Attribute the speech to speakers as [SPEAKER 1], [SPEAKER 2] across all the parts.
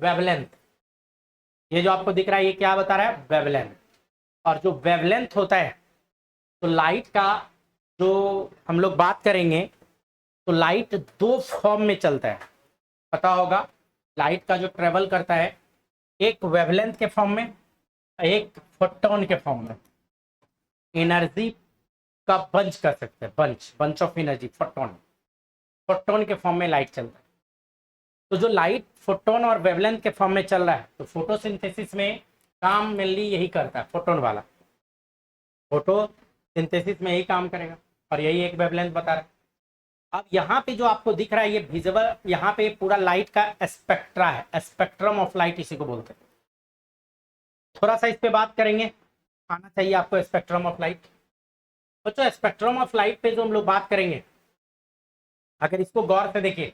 [SPEAKER 1] Wavelength. ये जो आपको दिख रहा है ये क्या बता रहा है? वेवलेंथ। और जो वेवलेंथ होता है तो लाइट का जो हम लोग बात करेंगे तो लाइट दो फॉर्म में चलता है, पता होगा। लाइट का जो ट्रेवल करता है एक वेवलेंथ के फॉर्म में, एक फोटोन के फॉर्म में। एनर्जी का बंच कर सकते हैं, बंच ऑफ एनर्जी, फोटोन के फॉर्म में लाइट चलता है। तो जो लाइट फोटोन और वेवलेंथ के फॉर्म में चल रहा है तो फोटोसिंथेसिस में काम मेनली यही करता है, फोटोन वाला फोटोसिंथेसिस में यही काम करेगा और यही एक वेवलेंथ बता रहा है। अब यहाँ पे जो आपको दिख रहा है ये विजिबल, यहाँ पे पूरा लाइट का स्पेक्ट्रा है, स्पेक्ट्रम ऑफ लाइट इसी को बोलते हैं। थोड़ा सा इस पे बात करेंगे, आना चाहिए आपको स्पेक्ट्रम ऑफ लाइट। बच्चों स्पेक्ट्रम ऑफ लाइट पे जो हम लोग बात करेंगे, अगर इसको गौर से देखिए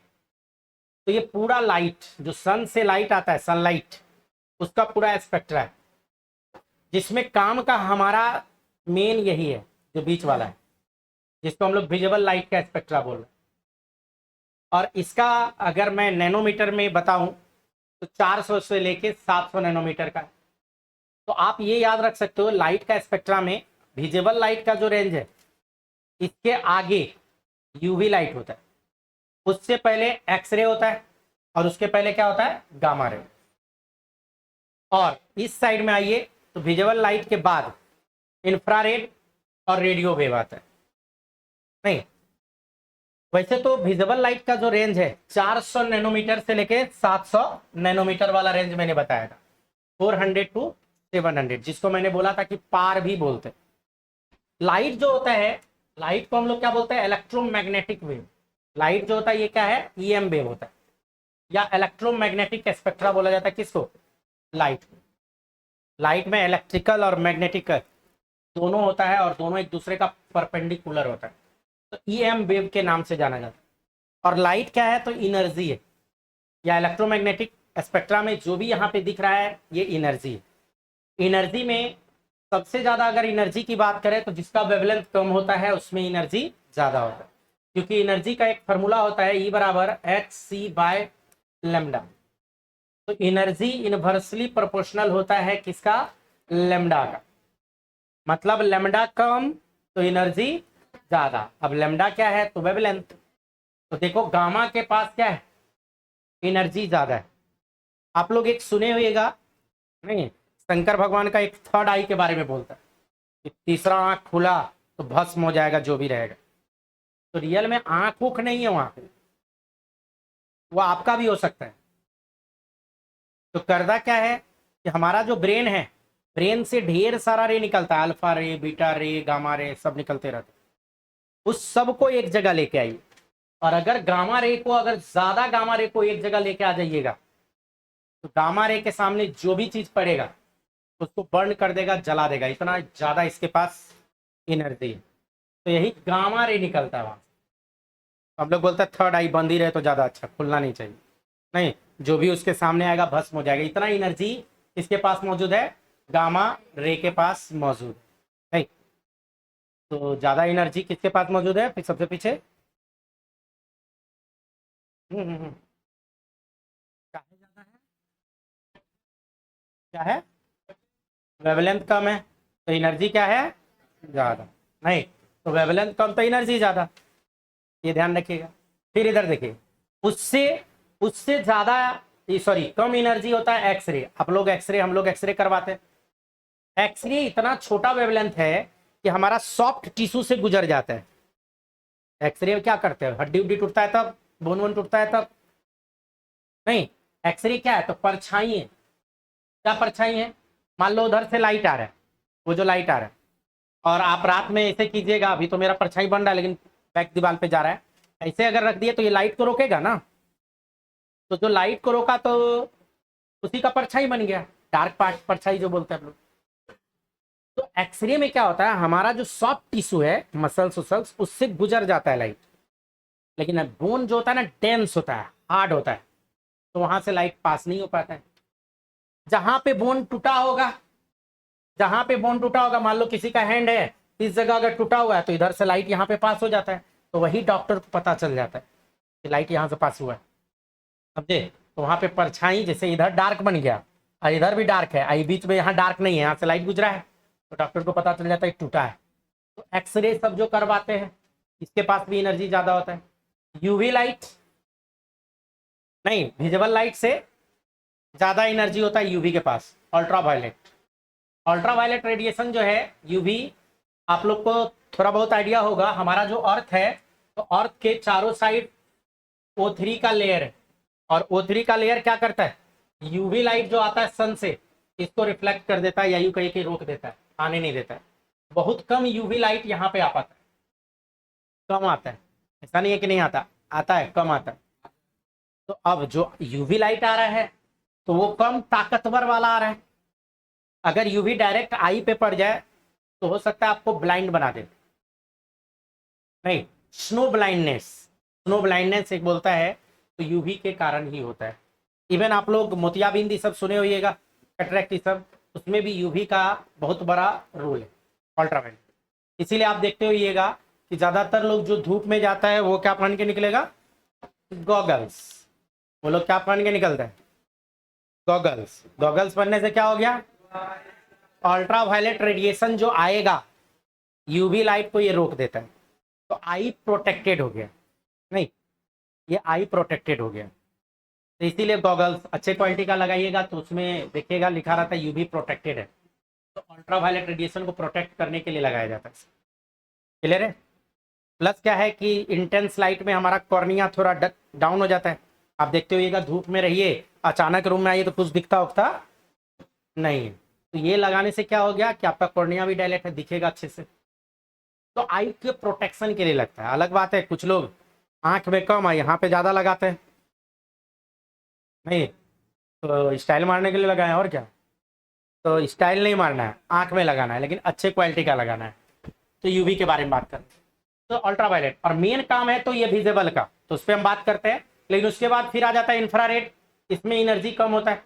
[SPEAKER 1] तो ये पूरा लाइट जो सन से लाइट आता है, सनलाइट, उसका पूरा स्पेक्ट्रा है, जिसमें काम का हमारा मेन यही है जो बीच वाला है, जिसको हम लोग विजिबल लाइट का स्पेक्ट्रा बोल रहे हैं। और इसका अगर मैं नैनोमीटर में बताऊं तो 400 से लेके 700 नैनोमीटर का। तो आप ये याद रख सकते हो लाइट का स्पेक्ट्रा में विजिबल लाइट का जो रेंज है, इसके आगे यूवी लाइट होता है, उससे पहले एक्सरे होता है और उसके पहले क्या होता है? Gamma ray. और इस साइड में आइए तो विजिबल लाइट के बाद इंफ्रारेड और रेडियो वेव आता है। नहीं, वैसे तो विजिबल लाइट का जो रेंज है 400 नैनोमीटर से लेके 700 नैनोमीटर वाला रेंज मैंने बताया था, 400 टू 700, जिसको मैंने बोला था कि पार भी बोलते हैं। लाइट जो होता है, लाइट को हम लोग क्या बोलते हैं? Electromagnetic wave. लाइट जो होता है ये क्या है? ईएम वेव होता है, या इलेक्ट्रोमैग्नेटिक स्पेक्ट्रा बोला जाता है किसको? लाइट। लाइट में इलेक्ट्रिकल और मैग्नेटिक दोनों होता है और दोनों एक दूसरे का परपेंडिकुलर होता है, तो ईएम वेव के नाम से जाना जाता है। और लाइट क्या है? तो एनर्जी है, या इलेक्ट्रोमैग्नेटिक स्पेक्ट्रा में जो भी यहाँ पे दिख रहा है ये एनर्जी है। एनर्जी में सबसे ज्यादा अगर एनर्जी की बात करें तो जिसका वेवलेंथ कम होता है उसमें एनर्जी ज्यादा होता है, क्योंकि एनर्जी का एक फॉर्मूला होता है E बराबर hc/λ। तो एनर्जी इनवर्सली प्रोपोर्शनल होता है किसका? लैम्डा का। मतलब लैम्डा कम तो एनर्जी ज्यादा। अब लैम्डा क्या है? तो वेवलेंथ। तो देखो गामा के पास क्या है? एनर्जी ज्यादा है। आप लोग एक सुने होइएगा, नहीं, शंकर भगवान का एक थर्ड आई के बारे में बोलता है कि तीसरा आंख खुला तो भस्म हो जाएगा जो भी रहेगा। तो रियल में आंख उख नहीं है वहां पे, वो आपका भी हो सकता है। तो करदा क्या है कि हमारा जो ब्रेन है, ब्रेन से ढेर सारा रे निकलता है, अल्फा रे, बीटा रे, गामा रे, सब निकलते रहते हैं। उस सब को एक जगह लेके आइए, और अगर गामा रे को, अगर ज्यादा गामा रे को एक जगह लेके आ जाइएगा तो गामा रे के सामने जो भी चीज पड़ेगा उसको बर्न कर देगा, जला देगा, इतना ज्यादा इसके पास एनर्जी है। तो यही गामा रे निकलता है वहां। हम लोग बोलते हैं थर्ड आई बंद ही रहे तो ज्यादा अच्छा, खुलना नहीं चाहिए। नहीं, जो भी उसके सामने आएगा भस्म हो जाएगा, इतना एनर्जी इसके पास मौजूद है, गामा रे के पास मौजूद है। नहीं, तो ज्यादा एनर्जी किसके पास मौजूद है? फिर सबसे पीछे क्या है? ज्यादा है, क्या है? वेवलेंथ कम है तो एनर्जी क्या है? ज्यादा। नहीं, तो वेवलेंथ कम तो एनर्जी ज्यादा, ये ध्यान रखिएगा। फिर इधर देखिए, उससे उससे ज्यादा, सॉरी, कम एनर्जी होता है एक्सरे। आप लोग एक्सरे, हम लोग एक्सरे करवाते हैं। एक्सरे इतना छोटा वेवलेंथ है कि हमारा सॉफ्ट टिश्यू से गुजर जाता है। एक्सरे क्या करते हैं? हड्डी उड्डी टूटता है तब, बोन वोन टूटता है तब। नहीं, एक्सरे क्या है? तो परछाई है। क्या परछाई है? मान लो उधर से लाइट आ रहा है, वो जो लाइट आ रहा है, और आप रात में ऐसे कीजिएगा, अभी तो मेरा परछाई बन रहा है लेकिन बैक दीवार पे जा रहा है, ऐसे अगर रख दिए तो ये लाइट को रोकेगा ना। तो जो लाइट को रोका तो उसी का परछाई बन गया, डार्क पार्ट परछाई जो बोलते हैं हम लोग। तो एक्सरे में क्या होता है? हमारा जो सॉफ्ट टिश्यू है, मसल्स उसल्स, उससे गुजर जाता है लाइट, लेकिन बोन जो होता है ना, डेंस होता है, हार्ड होता है, तो वहां से लाइट पास नहीं हो पाता है। जहां पे बोन टूटा होगा, जहां पे बोन टूटा होगा, मान लो किसी का हैंड है, इस जगह अगर टूटा हुआ है तो इधर से लाइट यहाँ पे पास हो जाता है, तो वही डॉक्टर को पता चल जाता है कि लाइट यहाँ से पास हुआ है। समझे? तो वहां पे परछाई जैसे इधर डार्क बन गया और इधर भी डार्क है, आई बीच में यहाँ डार्क नहीं है, यहाँ से लाइट गुजरा है, तो डॉक्टर को पता चल जाता है टूटा है। तो एक्सरे सब जो करवाते हैं इसके पास भी एनर्जी ज्यादा होता है। यूवी लाइट नहीं, विजिबल लाइट से ज्यादा एनर्जी होता है यूवी के पास। अल्ट्रावायलेट रेडिएशन जो है यूवी, आप लोग को थोड़ा बहुत आइडिया होगा, हमारा जो अर्थ है तो अर्थ के चारों साइड O3 का लेयर है, और O3 का लेयर क्या करता है, यूवी लाइट जो आता है सन से इसको रिफ्लेक्ट कर देता है या यूं कहीं के रोक देता है, आने नहीं देता है। बहुत कम यूवी लाइट यहाँ पे आ पाता है, कम आता है, ऐसा नहीं है कि नहीं आता, आता है, कम आता है। तो अब जो यूवी लाइट आ रहा है तो वो कम ताकतवर वाला आ रहा है। अगर यूवी डायरेक्ट आई पे पड़ जाए तो हो सकता है आपको ब्लाइंड बना दे। नहीं, स्नो ब्लाइंडनेस एक बोलता है तो यूवी के कारण ही होता है। इवन आप लोग मोतियाबिंद सब सुने होइएगा, कैटरेक्ट सब, उसमें भी यूवी का बहुत बड़ा रोल है, अल्ट्रावायलेट। इसीलिए आप देखते होइएगा कि ज्यादातर लोग जो धूप में जाता है वो क्या पहन के निकलेगा, गॉगल्स। वो लोग क्या पहन के निकलता है, गॉगल्स पहनने से क्या हो गया, अल्ट्रावायलेट रेडिएशन जो आएगा यूवी लाइट को ये रोक देता है, तो आई प्रोटेक्टेड हो गया। नहीं, ये आई प्रोटेक्टेड हो गया, तो इसीलिए गॉगल्स अच्छे क्वालिटी का लगाइएगा, तो उसमें देखिएगा लिखा रहता है यूवी प्रोटेक्टेड है। तो अल्ट्रावायलेट रेडिएशन को प्रोटेक्ट करने के लिए लगाया जाता है। क्लियर है। प्लस क्या है कि इंटेंस लाइट में हमारा कॉर्निया थोड़ा डाउन हो जाता है। आप देखते होइएगा धूप में रहिए, अचानक रूम में आइए तो कुछ दिखता उखता नहीं है, तो ये लगाने से क्या हो गया कि आपका कॉर्निया भी डायलेट है, दिखेगा अच्छे से। तो आई के प्रोटेक्शन के लिए लगता है। अलग बात है कुछ लोग आंख में कम है यहाँ पे ज्यादा लगाते हैं, नहीं तो स्टाइल मारने के लिए लगाए, और क्या, तो स्टाइल नहीं मारना है, आंख में लगाना है, लेकिन अच्छे क्वालिटी का लगाना है। तो यूवी के बारे में बात करें तो अल्ट्रावायलेट, और मेन काम है तो ये विजिबल का, तो उस पर हम बात करते हैं। लेकिन उसके बाद फिर आ जाता है इंफ्रारेड, इसमें एनर्जी कम होता है,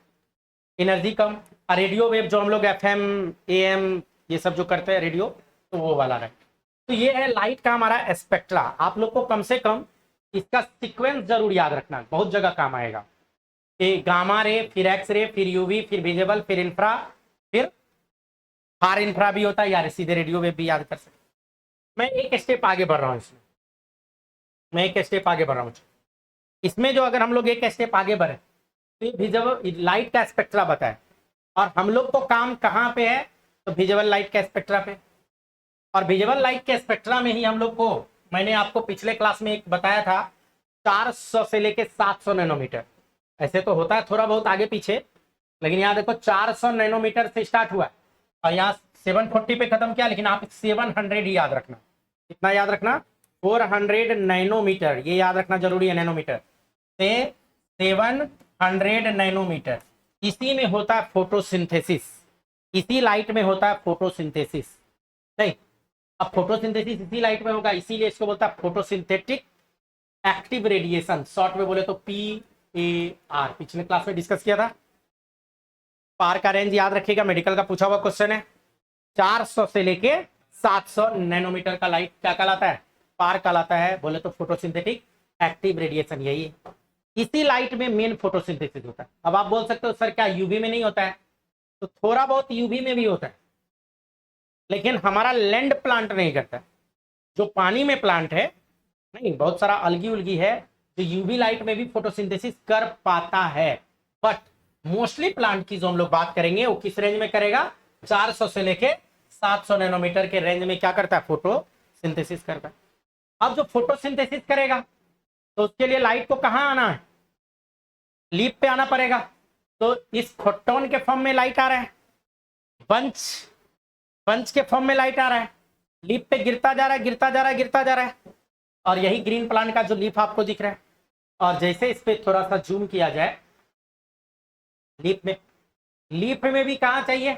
[SPEAKER 1] एनर्जी कम। और रेडियो वेव जो हम लोग FM AM ये सब जो करते हैं रेडियो, तो वो वाला रहे। तो ये है लाइट का हमारा स्पेक्ट्रा। आप लोग को कम से कम इसका सीक्वेंस जरूर याद रखना, बहुत जगह काम आएगा। कि गामा रे, फिर एक्स रे, फिर यूवी, फिर विजिबल, फिर इंफ्रा, फिर फार इंफ्रा भी होता है, या सीधे रेडियो वेव भी याद कर सकते। मैं एक स्टेप आगे बढ़ रहा हूँ इसमें जो अगर हम लोग एक स्टेप आगे बढ़े तो विजिबल लाइट का स्पेक्ट्रा बताए, और हम लोग को काम कहाँ पे है, तो विजिबल लाइट का स्पेक्ट्रा पे। और विजिबल लाइट के स्पेक्ट्रा में ही हम लोग को, मैंने आपको पिछले क्लास में एक बताया था, 400 से लेके 700 नैनोमीटर। ऐसे तो होता है थोड़ा बहुत आगे पीछे, लेकिन यहाँ देखो 400 नैनोमीटर से स्टार्ट हुआ है और यहाँ 740 पे खत्म किया, लेकिन आप 700 ही याद रखना। कितना याद रखना, 400 नैनोमीटर, ये याद रखना जरूरी है, नैनोमीटर से 700 नैनोमीटर। इसी में होता है फोटोसिंथेसिस, इसी लाइट में होता है फोटोसिंथेसिस। नहीं, अब फोटोसिंथेसिस इसी लाइट में होगा, इसीलिए इसको बोलता है फोटोसिंथेटिक एक्टिव रेडिएशन, शॉर्ट में बोले तो PAR। पिछले क्लास में डिस्कस किया था। पार का रेंज याद रखिएगा, मेडिकल का पूछा हुआ क्वेश्चन है। 400 से लेके 700 नैनोमीटर का लाइट क्या कहलाता है, पार कहलाता है, बोले तो फोटोसिंथेटिक एक्टिव रेडिएशन। यही इसी लाइट में मेन फोटोसिंथेसिस होता है। अब आप बोल सकते हो सर क्या यूवी में नहीं होता है, तो थोड़ा बहुत यूवी में भी होता है, लेकिन हमारा लैंड प्लांट नहीं करता है। जो पानी में प्लांट है, नहीं बहुत सारा अलगी उलगी है जो यूवी लाइट में भी फोटोसिंथेसिस कर पाता है, बट मोस्टली प्लांट की जो हम लोग बात करेंगे वो किस रेंज में करेगा, 400 से लेके 700 नैनोमीटर के रेंज में क्या करता है, फोटोसिंथेसिस करता है। अब जो फोटोसिंथेसिस करेगा तो उसके लिए लाइट को कहाँ आना है, लीफ पे आना पड़ेगा। तो इस फोटोन के फॉर्म में लाइट आ रहा है, बंच के फॉर्म में लाइट आ रहा है, लीफ पे गिरता जा रहा है, और यही ग्रीन प्लांट का जो लीफ आपको दिख रहा है। और जैसे इस पे थोड़ा सा जूम किया जाए, लीफ में भी कहाँ चाहिए,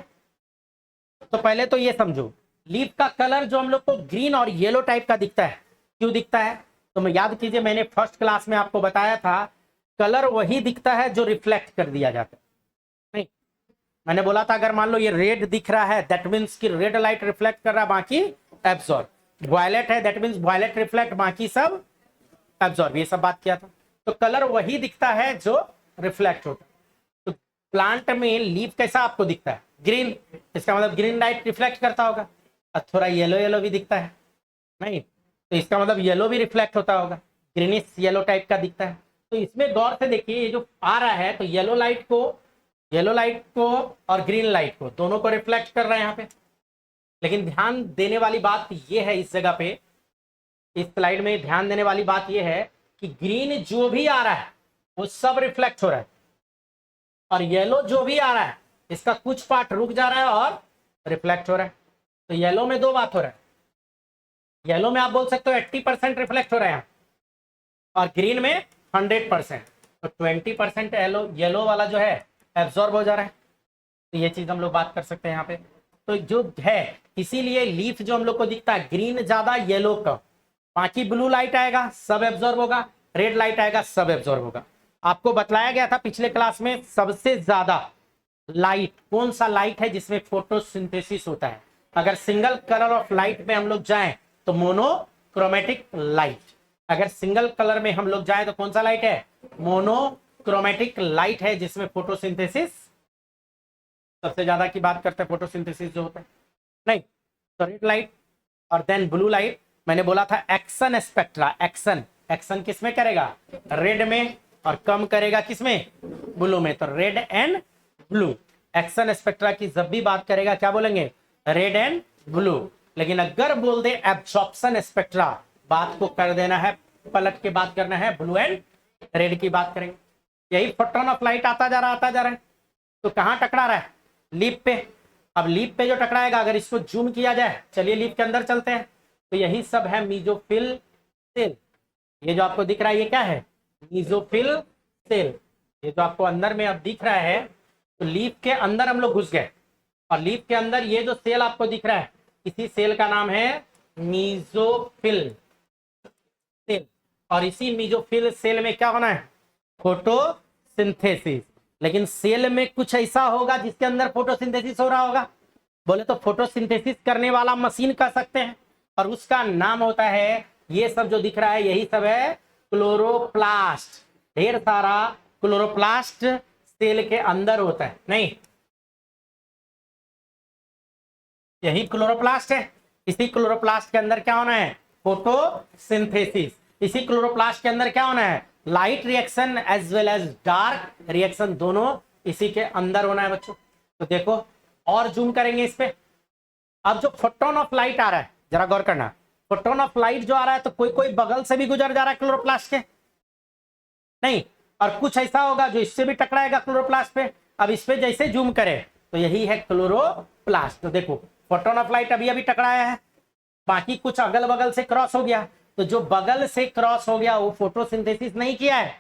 [SPEAKER 1] तो पहले तो ये समझो, लीफ का कलर जो हम लोग को ग्रीन और येलो टाइप का दिखता है, क्यों दिखता है, तो मैं याद कीजिए मैंने फर्स्ट क्लास में आपको बताया था, कलर वही दिखता है जो रिफ्लेक्ट कर दिया जाता है। नहीं, मैंने बोला था अगर मान लो ये रेड दिख रहा है, दैट मीन्स कि रेड लाइट रिफ्लेक्ट कर रहा है, बाकी एब्जॉर्ब। वायलेट है, दैट मीन्स वायलेट रिफ्लेक्ट, बाकी सब एब्जॉर्ब। ये सब बात किया था। तो कलर वही दिखता है जो रिफ्लेक्ट होता है। तो प्लांट में लीफ कैसा आपको दिखता है? ग्रीन, इसका मतलब ग्रीन लाइट रिफ्लेक्ट करता होगा। और थोड़ा येलो येलो भी दिखता है, नहीं तो इसका मतलब येलो भी रिफ्लेक्ट होता होगा, ग्रीनिश येलो टाइप का दिखता है। तो इसमें गौर से देखिए, ये जो आ रहा है तो येलो लाइट को और ग्रीन लाइट को दोनों को रिफ्लेक्ट कर रहा है यहाँ पे। लेकिन ध्यान देने वाली बात ये है, इस जगह पे इस स्लाइड में ध्यान देने वाली बात ये है कि ग्रीन जो भी आ रहा है वो सब रिफ्लेक्ट हो रहा है, और येलो जो भी आ रहा है इसका कुछ पार्ट रुक जा रहा है और रिफ्लेक्ट हो रहा है। तो येलो में दो बात हो रहा है, येलो में आप बोल सकते हो 80% रिफ्लेक्ट हो रहा है और ग्रीन में 100%। तो 20% येलो वाला जो है एब्जॉर्ब हो जा रहा है। तो ये चीज हम लोग बात कर सकते हैं यहाँ पे। तो जो है इसीलिए लीफ जो हम लोग को दिखता है ग्रीन ज्यादा येलो कम, बाकी ब्लू लाइट आएगा सब एब्जॉर्ब होगा, रेड लाइट आएगा सब एब्जॉर्ब होगा। आपको बताया गया था पिछले क्लास में सबसे ज्यादा लाइट कौन सा लाइट है जिसमें फोटोसिंथेसिस होता है। अगर सिंगल कलर ऑफ लाइट में हम लोग जाएं तो मोनोक्रोमेटिक लाइट, अगर सिंगल कलर में हम लोग जाएं तो कौन सा लाइट है? मोनोक्रोमेटिक लाइट है जिसमें फोटोसिंथेसिस सबसे ज्यादा की बात करते हैं, फोटोसिंथेसिस जो होता है। नहीं तो रेड लाइट और देन ब्लू लाइट। मैंने बोला था एक्शन स्पेक्ट्रा, एक्शन किसमें करेगा? रेड में, और कम करेगा किसमें? ब्लू में। तो red and blue action spectra की जब भी बात करेगा क्या बोलेंगे? Red and blue. लेकिन अगर बोल दे एब्जॉर्प्शन स्पेक्ट्रा, बात को कर देना है पलट के बात करना है, ब्लू एंड रेड की बात करेंगे। यही फोटोन ऑफ लाइट आता जा रहा है। तो कहां टकरा रहा है? लीफ पे। अब लीफ पे जो टकराएगा, अगर इसको जूम किया जाए, चलिए लीफ के अंदर चलते हैं, तो यही सब है मीजोफिल सेल। ये जो आपको दिख रहा है ये क्या है? Mesophyll cell. ये जो आपको अंदर में अब दिख रहा है, तो लीफ के अंदर हम लोग घुस गए, और लीफ के अंदर ये जो सेल आपको दिख रहा है इसी सेल का नाम है मीजोफिल सेल। और इसी मीजोफिल सेल में क्या होना है? फोटोसिंथेसिस। लेकिन सेल में कुछ ऐसा होगा जिसके अंदर फोटोसिंथेसिस हो रहा होगा, बोले तो फोटोसिंथेसिस करने वाला मशीन कह सकते हैं, और उसका नाम होता है, ये सब जो दिख रहा है यही सब है क्लोरोप्लास्ट। ढेर सारा क्लोरोप्लास्ट सेल के अंदर होता है, नहीं यही क्लोरोप्लास्ट है। इसी क्लोरोप्लास्ट के अंदर क्या होना है? फोटोसिंथेसिस। इसी क्लोरोप्लास्ट के अंदर क्या होना है? Light reaction as well as dark reaction, दोनों इसी के अंदर होना है बच्चों। तो देखो और जूम करेंगे इस पे। अब जो फोटोन ऑफ लाइट आ रहा है जरा गौर करना, फोटोन ऑफ लाइट जो आ रहा है तो कोई कोई बगल से भी गुजर जा रहा है क्लोरोप्लास्ट के, नहीं, और कुछ ऐसा होगा जो इससे भी टकराएगा क्लोरोप्लास्ट पे। अब इस पे जैसे जूम करें तो यही है क्लोरोप्लास्ट। तो देखो फोटोन ऑफ लाइट अभी अभी टकराया है, बाकी कुछ अगल बगल से क्रॉस हो गया, तो जो बगल से क्रॉस हो गया वो फोटोसिंथेसिस नहीं किया है,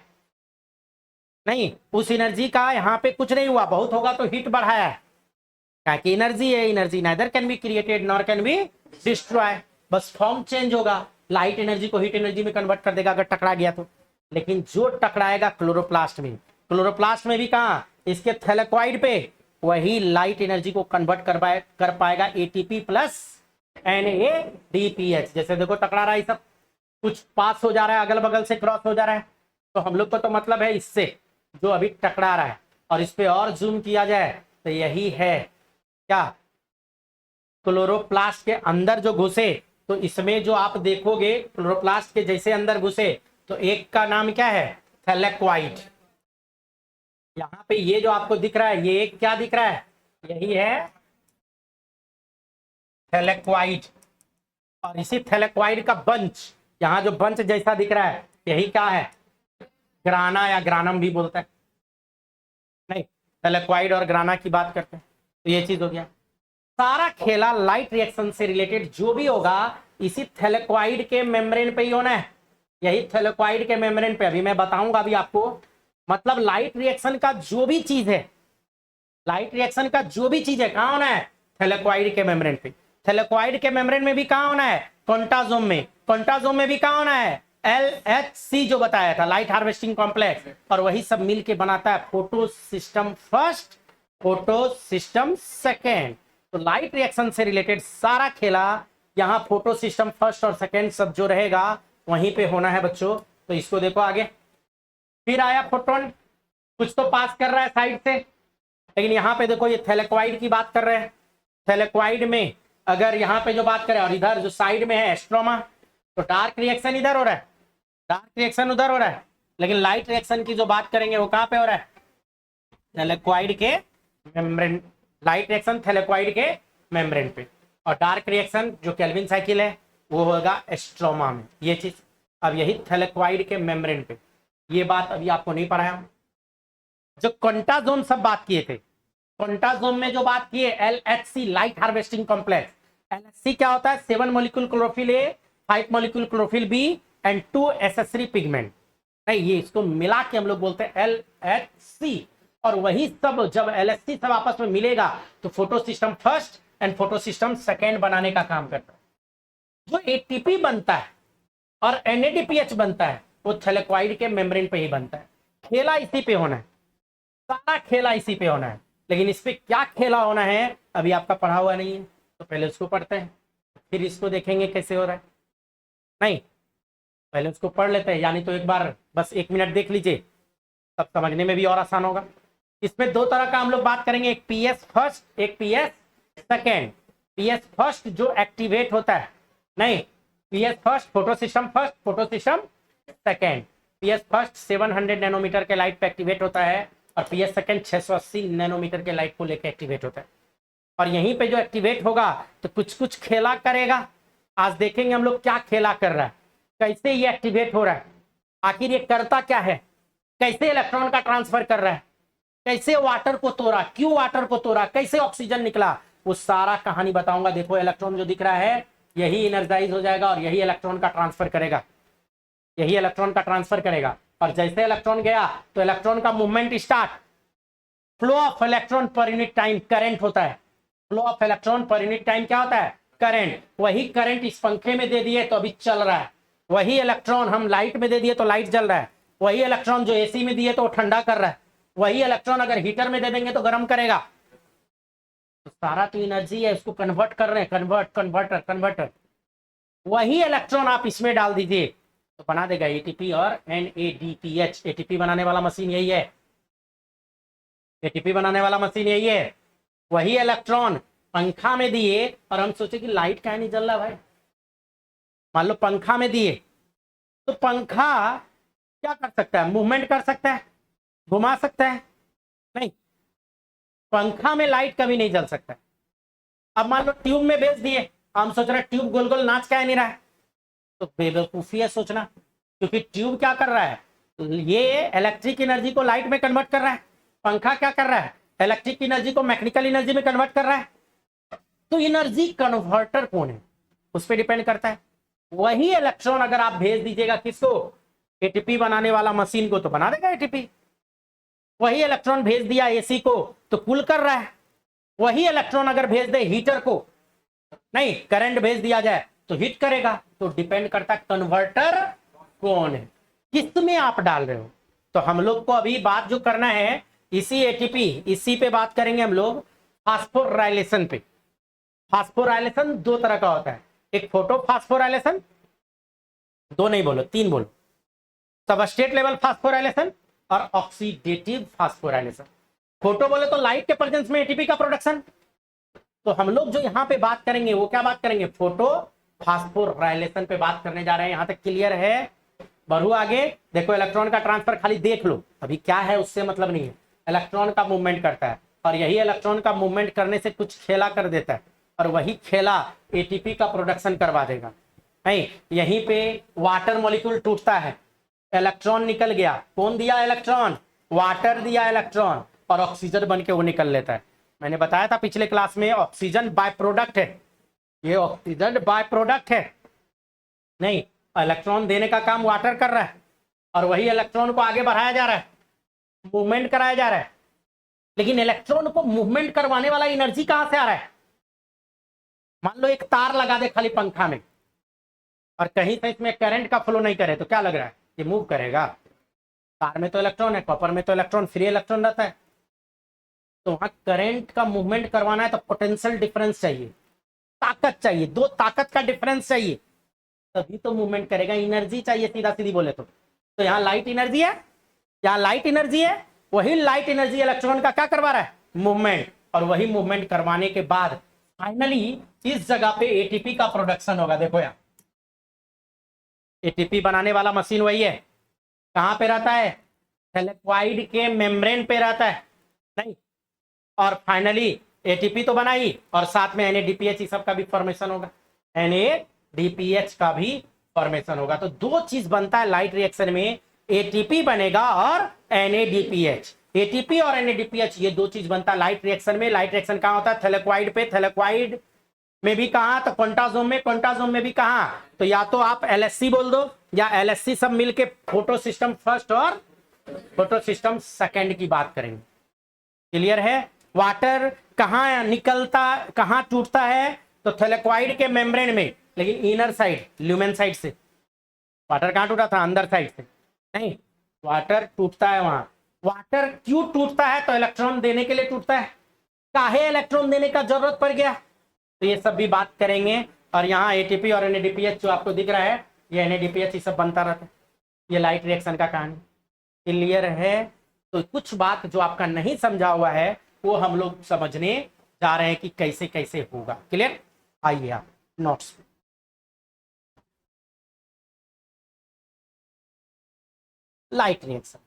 [SPEAKER 1] नहीं उस एनर्जी का यहाँ पे कुछ नहीं हुआ, बहुत होगा तो हीट बढ़ाया है, कि एनर्जी है, energy neither can be created nor can be destroy, बस फॉर्म चेंज होगा, लाइट एनर्जी को हीट एनर्जी में कन्वर्ट कर देगा अगर टकरा गया तो। लेकिन जो टकराएगा क्लोरोप्लास्ट में, क्लोरोप्लास्ट में भी कहां? इसके थैलेकॉइड पे, वही लाइट एनर्जी को कन्वर्ट कर पाएगा एटीपी प्लस NADPH। जैसे देखो टकरा रहा है सब, कुछ पास हो जा रहा है, अगल बगल से क्रॉस हो जा रहा है, तो हम लोग को तो मतलब है इससे जो अभी टकरा रहा है। और इस पे और जूम किया जाए तो यही है क्या? क्लोरोप्लास्ट के अंदर जो घुसे, तो इसमें जो आप देखोगे क्लोरोप्लास्ट के जैसे अंदर घुसे तो एक का नाम क्या है? थैलेकॉइड। यहाँ पे ये जो आपको दिख रहा है ये एक क्या दिख रहा है? यही है थैलेकॉइड। और इसी थैलेकॉइड का बंच, यहाँ जो बंच जैसा दिख रहा है यही क्या है? ग्राना या ग्रानम भी बोलता है, नहीं थैलेकॉइड और ग्राना की बात करते हैं। तो ये चीज हो गया। सारा खेला लाइट रिएक्शन से रिलेटेड जो भी होगा इसी थैलेकॉइड के मेम्ब्रेन पे ही होना है, यही थैलेकॉइड के मेम्ब्रेन पे। अभी मैं बताऊंगा अभी आपको, मतलब लाइट रिएक्शन का जो भी चीज है, लाइट रिएक्शन का जो भी चीज है कहां होना है? थैलेकॉइड के मेम्ब्रेन पे। थैलेकॉइड के मेम्ब्रेन में भी कहां होना है? क्वांटासोम में। क्वांटासोम में भी कहां होना है? LHC जो बताया था, लाइट हार्वेस्टिंग कॉम्प्लेक्स, और वही सब मिलके बनाता है photo system first, photo system second. तो लाइट रिएक्शन से रिलेटेड सारा खेला यहाँ फोटो सिस्टम फर्स्ट और सेकेंड सब जो रहेगा वहीं पे होना है बच्चों। तो इसको देखो आगे, फिर आया फोटोन, कुछ तो पास कर रहा है साइड से, लेकिन यहाँ पे देखो ये थैलेक्वाइड की बात कर रहे हैं। थैलेक्वाइड में अगर यहाँ पे जो बात करें और इधर जो साइड में है एस्ट्रोमा, तो डार्क रिएक्शन इधर हो रहा है, डार्क रिएक्शन उधर हो रहा है, लेकिन लाइट रिएक्शन की जो बात करेंगे वो कहाँ पे हो रहा है, थैलेक्वाइड के मेम्ब्रेन। लाइट रिएक्शन थैलेक्वाइड के मेम्ब्रेन पे, और डार्क रिएक्शन जो केल्विन साइकिल है वो होगा एस्ट्रोमा में, ये चीज। अब यही थैलेक्वाइड के मेम्ब्रेन पे, ये बात अभी आपको नहीं पढ़ाया। जो क्वांटाजोम सब बात किए थे, क्वांटाजोम में जो बात की है LHC light harvesting complex. LHC क्या होता है, 7 molecule chlorophyll a, 5 molecule chlorophyll b and 2 accessory pigment. नहीं, ये इसको मिला के हम लोग बोलते हैं LHC। और वही सब जब LHC सब आपस में मिलेगा तो photo system first and photo system second बनाने का काम करता है। जो ATP बनता है और NADPH बनता है वो थैलेक्वाइड के मेम्ब्रेन पे ही बनता है। खेला इसी पे होना है, सारा खेला इसी पे होना है, लेकिन इस पे क्या खेला होना है अभी आपका पढ़ा हुआ नहीं है, तो पहले उसको पढ़ते हैं फिर इसको देखेंगे कैसे हो रहा है। नहीं, पहले उसको पढ़ लेते हैं, यानी तो एक बार बस 1 मिनट देख लीजिए, तब समझने में भी और आसान होगा। इसमें 2 तरह का हम लोग बात करेंगे, एक PS फर्स्ट, एक PS सेकेंड। PS फर्स्ट जो एक्टिवेट होता है, नहीं, PS first photo system first, photo system second. PS first 700 nanometre के लाइट पे एक्टिवेट होता है और PS सेकेंड 680 नैनोमीटर के लाइट को लेकर एक्टिवेट होता है। और यहीं पे जो एक्टिवेट होगा तो कुछ कुछ खेला करेगा। आज देखेंगे हम लोग क्या खेला कर रहा है, कैसे ये एक्टिवेट हो रहा है, आखिर ये करता क्या है, कैसे इलेक्ट्रॉन का ट्रांसफर कर रहा है, कैसे वाटर को तोड़ा, क्यों वाटर को तोड़ा, कैसे ऑक्सीजन निकला, वो सारा कहानी बताऊंगा। देखो इलेक्ट्रॉन जो दिख रहा है यही एनर्जाइज हो जाएगा और यही इलेक्ट्रॉन का ट्रांसफर करेगा, यही इलेक्ट्रॉन का ट्रांसफर करेगा। और जैसे इलेक्ट्रॉन गया तो इलेक्ट्रॉन का movement start, flow of electron per unit time current होता है। Flow of electron per unit time क्या होता है, करंट। वही करंट इस पंखे में दे दिए तो अभी चल रहा है, वही इलेक्ट्रॉन हम लाइट में दे दिए तो लाइट जल रहा है, वही इलेक्ट्रॉन जो AC में दिए तो वो ठंडा कर रहा है, वही इलेक्ट्रॉन अगर हीटर में दे देंगे तो गर्म करेगा। तो सारा तो एनर्जी है, उसको कन्वर्ट कर रहे हैं, कन्वर्टर। वही इलेक्ट्रॉन आप इसमें डाल दीजिए तो बना देगा ATP और NADPH। ATP बनाने वाला मशीन यही है, ATP बनाने वाला मशीन यही है। वही इलेक्ट्रॉन पंखा में दिए और हम सोचे कि लाइट क्या नहीं जल रहा भाई, मान लो पंखा में दिए तो पंखा क्या कर सकता है, मूवमेंट कर सकता है, घुमा सकता है, नहीं, पंखा में लाइट कभी नहीं जल सकता। अब मान लो ट्यूब में भेज दिए, हम सोच रहे ट्यूब गोल गोल नाच क्या नहीं रहा है, तो बेवकूफी है सोचना, क्योंकि ट्यूब क्या कर रहा है, ये इलेक्ट्रिक एनर्जी को लाइट में कन्वर्ट कर रहा है। पंखा क्या कर रहा है, इलेक्ट्रिक एनर्जी को मैकेनिकल एनर्जी में कन्वर्ट कर रहा है। तो एनर्जी कन्वर्टर कौन है उस पर डिपेंड करता है। वही इलेक्ट्रॉन अगर आप भेज दीजिएगा किसको, ATP बनाने वाला मशीन को, तो बना देगा ATP। वही इलेक्ट्रॉन भेज दिया AC को तो कूल कर रहा है। वही इलेक्ट्रॉन अगर भेज दे हीटर को, नहीं, करंट भेज दिया जाए तो हीट करेगा। तो डिपेंड करता है कन्वर्टर कौन है, किस में आप डाल रहे हो। तो हम लोग को अभी बात जो करना है इसी ATP, इसी पे बात करेंगे हम लोग, फास्फोराइलेशन पे। फास्फोराइलेशन 2 तरह का होता है, एक फोटो फास्फोराइलेशन, 2 नहीं बोलो 3 बोलो, सबस्ट्रेट लेवल फास्फोराइलेशन और ऑक्सीडेटिव फास्फोराइलेशन। फोटो बोले तो लाइट के प्रेजेंस में ATP का प्रोडक्शन। तो हम लोग जो यहाँ पे बात करेंगे वो क्या बात करेंगे, फोटो फास्फोराइलेशन पे बात करने जा रहे हैं। यहाँ तक क्लियर है, बढ़ू आगे। देखो इलेक्ट्रॉन का ट्रांसफर खाली देख लो, अभी क्या है उससे मतलब नहीं है, इलेक्ट्रॉन का मूवमेंट करता है और यही इलेक्ट्रॉन का मूवमेंट करने से कुछ खेला कर देता है और वही खेला ATP का प्रोडक्शन करवा देगा। नहीं, यहीं पे वाटर मॉलिक्यूल टूटता है, इलेक्ट्रॉन निकल गया, कौन दिया इलेक्ट्रॉन, वाटर दिया इलेक्ट्रॉन, और ऑक्सीजन बन के वो निकल लेता है। मैंने बताया था पिछले क्लास में ऑक्सीजन बाय प्रोडक्ट है, ये ऑक्सीजन बाय प्रोडक्ट है। नहीं, इलेक्ट्रॉन देने का काम वाटर कर रहा है और वही इलेक्ट्रॉन को आगे बढ़ाया जा रहा है, मूवमेंट कराया जा रहा है। लेकिन इलेक्ट्रॉन को मूवमेंट करवाने वाला एनर्जी कहां से आ रहा है, मान लो एक तार लगा दे खाली पंखा में और कहीं से इसमें करंट का फ्लो नहीं करे तो क्या लग रहा है, ये मूव करेगा। तार में तो इलेक्ट्रॉन है, कॉपर में तो इलेक्ट्रॉन फ्री इलेक्ट्रॉन रहता है। तो वहां करंट का मूवमेंट करवाना है तो पोटेंशियल डिफरेंस चाहिए, ताकत चाहिए, 2 ताकत का डिफरेंस चाहिए, तभी तो मूवमेंट करेगा। एनर्जी चाहिए सीधा सीधी बोले तो यहाँ लाइट एनर्जी है, यहाँ लाइट एनर्जी है वही लाइट एनर्जी इलेक्ट्रॉन का क्या करवा रहा है, मूवमेंट, और वही मूवमेंट करवाने के बाद फाइनली इस जगह पे एटीपी का प्रोडक्शन होगा। देखो यहाँ एटीपी बनाने वाला मशीन वही है, कहां पे रहता है, थैलेक्वाइड के मेम्ब्रेन पे रहता है, नहीं, और फाइनली एटीपी तो बना ही, और साथ में NADPH इस सब का भी फॉर्मेशन होगा, NADPH का भी फॉर्मेशन होगा। तो दो चीज बनता है लाइट रिएक्शन में, एटीपी बनेगा और NADPH। एटीपी और NADPH ये दो चीज बनता है लाइट रिएक्शन में। लाइट रिएक्शन कहां होता है, थैलेक्वाइड पे, थैलेक्वाइड में भी कहा, तो क्वांटाजोम में, क्वांटाजोम में भी कहा, तो या तो आप LSC बोल दो या LSC सब मिलके फोटो सिस्टम फर्स्ट और फोटो सिस्टम सेकंड की बात करेंगे। क्लियर है। वाटर कहाँ निकलता, कहाँ टूटता है, तो थैलेक्वाइड के मेम्ब्रेन में, लेकिन इनर साइड ल्यूमेन साइड से। वाटर कहाँ टूटा था, अंदर साइड से, नहीं, वाटर टूटता है वहां। वाटर क्यों टूटता है, तो इलेक्ट्रॉन देने के लिए टूटता है, काहे इलेक्ट्रॉन देने का जरूरत पड़ गया, तो ये सब भी बात करेंगे। और यहाँ एटीपी और NADPH जो आपको दिख रहा है, ये NADPH ये सब बनता रहता है। ये लाइट रिएक्शन का कहानी क्लियर है। तो कुछ बात जो आपका नहीं समझा हुआ है वो हम लोग समझने जा रहे हैं कि कैसे कैसे होगा। क्लियर, आइए आप नोट्स पे। Light reaction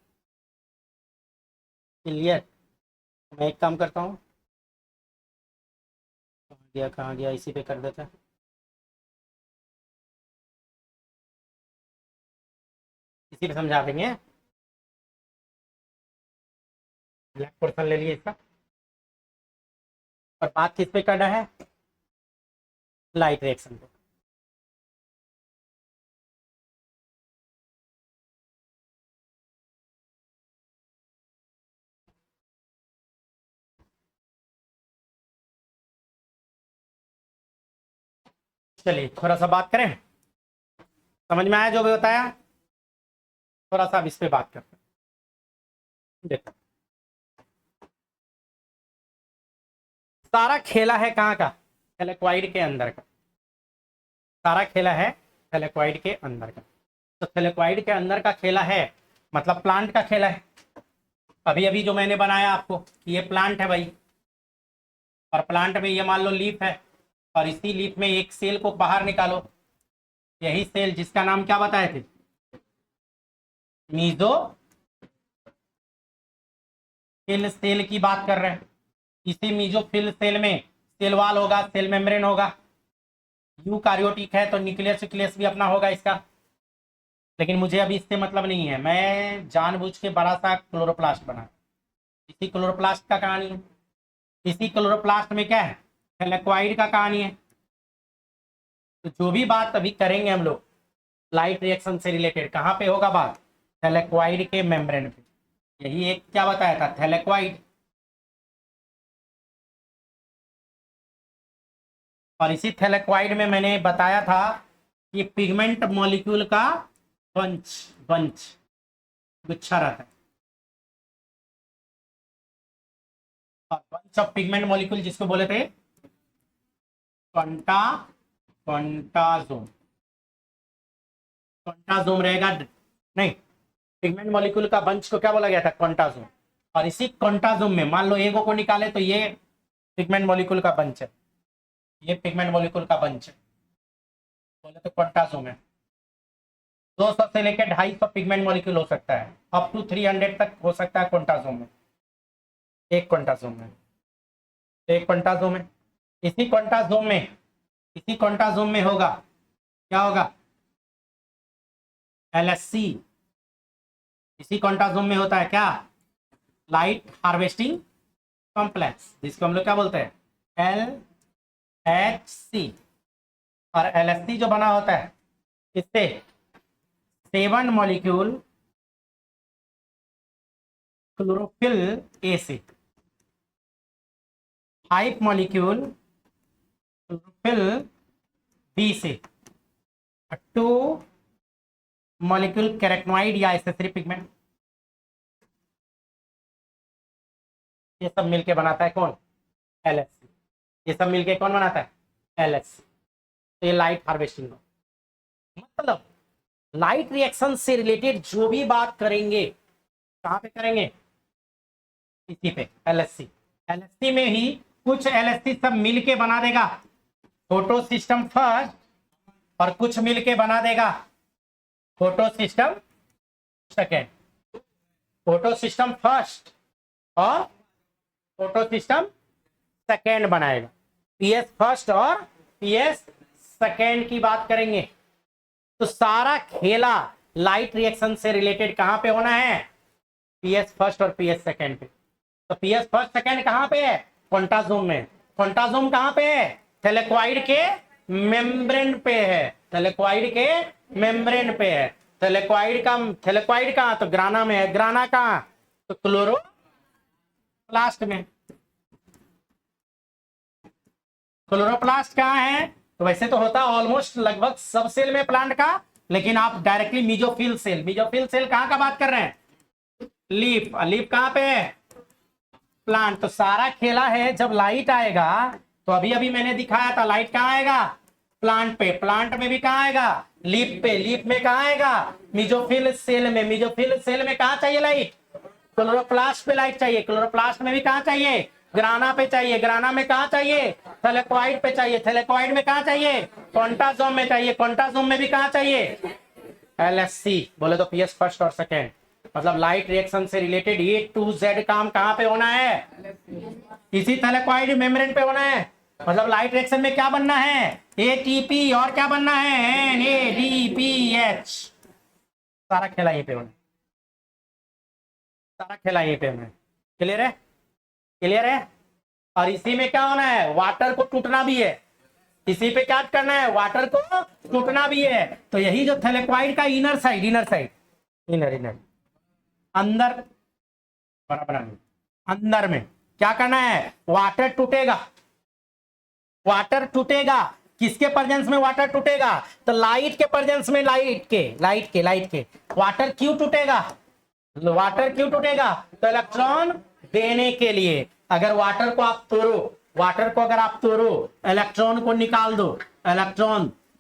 [SPEAKER 1] clear. मैं एक काम करता हूँ, कहाँ गया, इसी पे कर देता है। इसी पे समझा देंगे। ब्लैक पोर्शन ले लिए इसका, और बात किस पे करना है, लाइट रिएक्शन पे। चलिए थोड़ा सा बात करें, समझ में आया जो भी बताया, थोड़ा सा अब इस पे बात करते हैं। देखो सारा खेला है कहाँ का, थैलेक्वाइड के अंदर का, सारा खेला है थैलेक्वाइड के अंदर का। तो थैलेक्वाइड के अंदर का खेला है मतलब प्लांट का खेला है। अभी अभी जो मैंने बनाया आपको कि ये प्लांट है भाई, और प्लांट में ये मान लो लीफ है, और इसी लीफ में एक सेल को बाहर निकालो, यही सेल जिसका नाम क्या बताए थे, मीजो फिल सेल की बात कर रहे हैं। इसी मीजोफिल सेल में सेल वाल होगा, सेल मेम्ब्रेन होगा, यूकार्योटिक है तो न्यूक्लियस न्यूक्लियस भी अपना होगा इसका। लेकिन मुझे अभी इससे मतलब नहीं है, मैं जानबूझ के बड़ा सा क्लोरोप्लास्ट बना, इसी क्लोरोप्लास्ट का कहानी है। इसी क्लोरोप्लास्ट में क्या है, थैलेक्वाइड का कहानी है। तो जो भी बात अभी करेंगे हम लोग लाइट रिएक्शन से रिलेटेड, कहाँ पे होगा बात, थैलेक्वाइड के मेम्ब्रेन पे। यही एक क्या बताया था, थैलेक्वाइड। और इसी थैलेक्वाइड में मैंने बताया था कि पिगमेंट मॉलिक्यूल का बंच बंच गुच्छा रहता है, और बंच ऑफ पिगमेंट मॉलिक्यूल जिसको बोले थे क्वांटा, क्वांटाजोम, क्वांटाजोम रहेगा, नहीं, पिगमेंट मॉलिक्यूल का बंच को क्या बोला गया था, क्वांटाजोम। और इसी क्वांटाजोम में मान लो एगो को निकाले तो ये पिगमेंट मॉलिक्यूल का बंच है, ये पिगमेंट मॉलिक्यूल का बंच है, बोले तो क्वांटाजोम है। 200 से लेकर 250 पिगमेंट मॉलिक्यूल हो सकता है, अप टू 300 तक हो सकता है क्वांटाजोम में, एक क्वांटाजोम में, एक क्वांटाजोम में। इसी क्वांटाजोम में, इसी क्वांटाजोम में होगा, क्या होगा, LSC। इसी क्वांटाजोम में होता है क्या, लाइट हार्वेस्टिंग कॉम्प्लेक्स, जिसको हम लोग क्या बोलते हैं, LHC। और LSC जो बना होता है इससे 7 मॉलिक्यूल क्लोरोफिल ए से, 5 मॉलिक्यूल क्लोरोफिल बी से, 2 मॉलिक्यूल कैरेक्टनॉइड या एसेसरी पिगमेंट, ये सब मिलके बनाता है कौन, LSC। ये सब मिलके कौन बनाता है, LSC। तो ये लाइट हार्वेस्टिंग, मतलब लाइट रिएक्शन से रिलेटेड जो भी बात करेंगे कहाँ पे करेंगे, इसी पे LHC। LHC में ही कुछ LHC सब मिल के बना देगा फोटो सिस्टम फर्स्ट, और कुछ मिल के बना देगा photo system second. Photo system first और फोटो सिस्टम सेकेंड बनाएगा। PS फर्स्ट और PS सेकेंड की बात करेंगे तो सारा खेला लाइट रिएक्शन से रिलेटेड कहां पे होना है? PS फर्स्ट और PS सेकेंड पे। तो PS फर्स्ट सेकेंड कहां पे है? क्वांटाजोम में। क्वांटाजोम कहां पे है? थैलेक्वाइड के मेम्ब्रेन पे है। थैलेक्वाइड के मेम्ब्रेन पे है। थैलेक्वाइड कहां? तो ग्राना में है। ग्राना कहां? तो क्लोरोप्लास्ट में। क्लोरोप्लास्ट कहां है? तो वैसे तो होता ऑलमोस्ट लगभग सब सेल में प्लांट का, लेकिन आप डायरेक्टली मीजोफिल सेल कहां का बात कर रहे हैं? लीफ कहां पे है? प्लांट। तो सारा खेला है जब लाइट आएगा, तो अभी अभी मैंने दिखाया था लाइट कहां आएगा? प्लांट पे। प्लांट में भी कहां आएगा? लीफ पे। लीफ में कहां आएगा? मीजोफिल सेल में। मीजोफिल सेल में कहां चाहिए लाइट? क्लोरोप्लास्ट पे लाइट चाहिए। क्लोरोप्लास्ट में भी कहां चाहिए? ग्राना पे चाहिए। ग्राना में कहां चाहिए? थैलेक्वाइड पे चाहिए। थैलेक्वाइड में कहां चाहिए? क्वांटाजोम में चाहिए। क्वांटाजोम में भी कहां चाहिए? LHC। बोले तो PS फर्स्ट और सेकेंड। मतलब लाइट रिएक्शन से रिलेटेड A to Z काम कहां पे होना है? इसी थैलेक्वाइड मेम्ब्रेन पे होना है। मतलब लाइट रिएक्शन में क्या बनना है? ATP और क्या बनना है? NADPH। सारा खेला यहीं पे होना है। सारा खेला यहीं पे होना है। क्लियर है? क्लियर है? और इसी में क्या होना है? वाटर को टूटना भी है। इसी पे क्या करना है? वाटर को टूटना भी है। तो यही जो थैलेक्वाइड का इनर अंदर अंदर में क्या करना है? वाटर टूटेगा। वाटर टूटेगा किसके प्रेजेंस में? वाटर टूटेगा तो लाइट के प्रेजेंस में। लाइट के वाटर क्यों टूटेगा? वाटर क्यों टूटेगा? तो इलेक्ट्रॉन देने के लिए। अगर वाटर को आप तोड़ो, इलेक्ट्रॉन को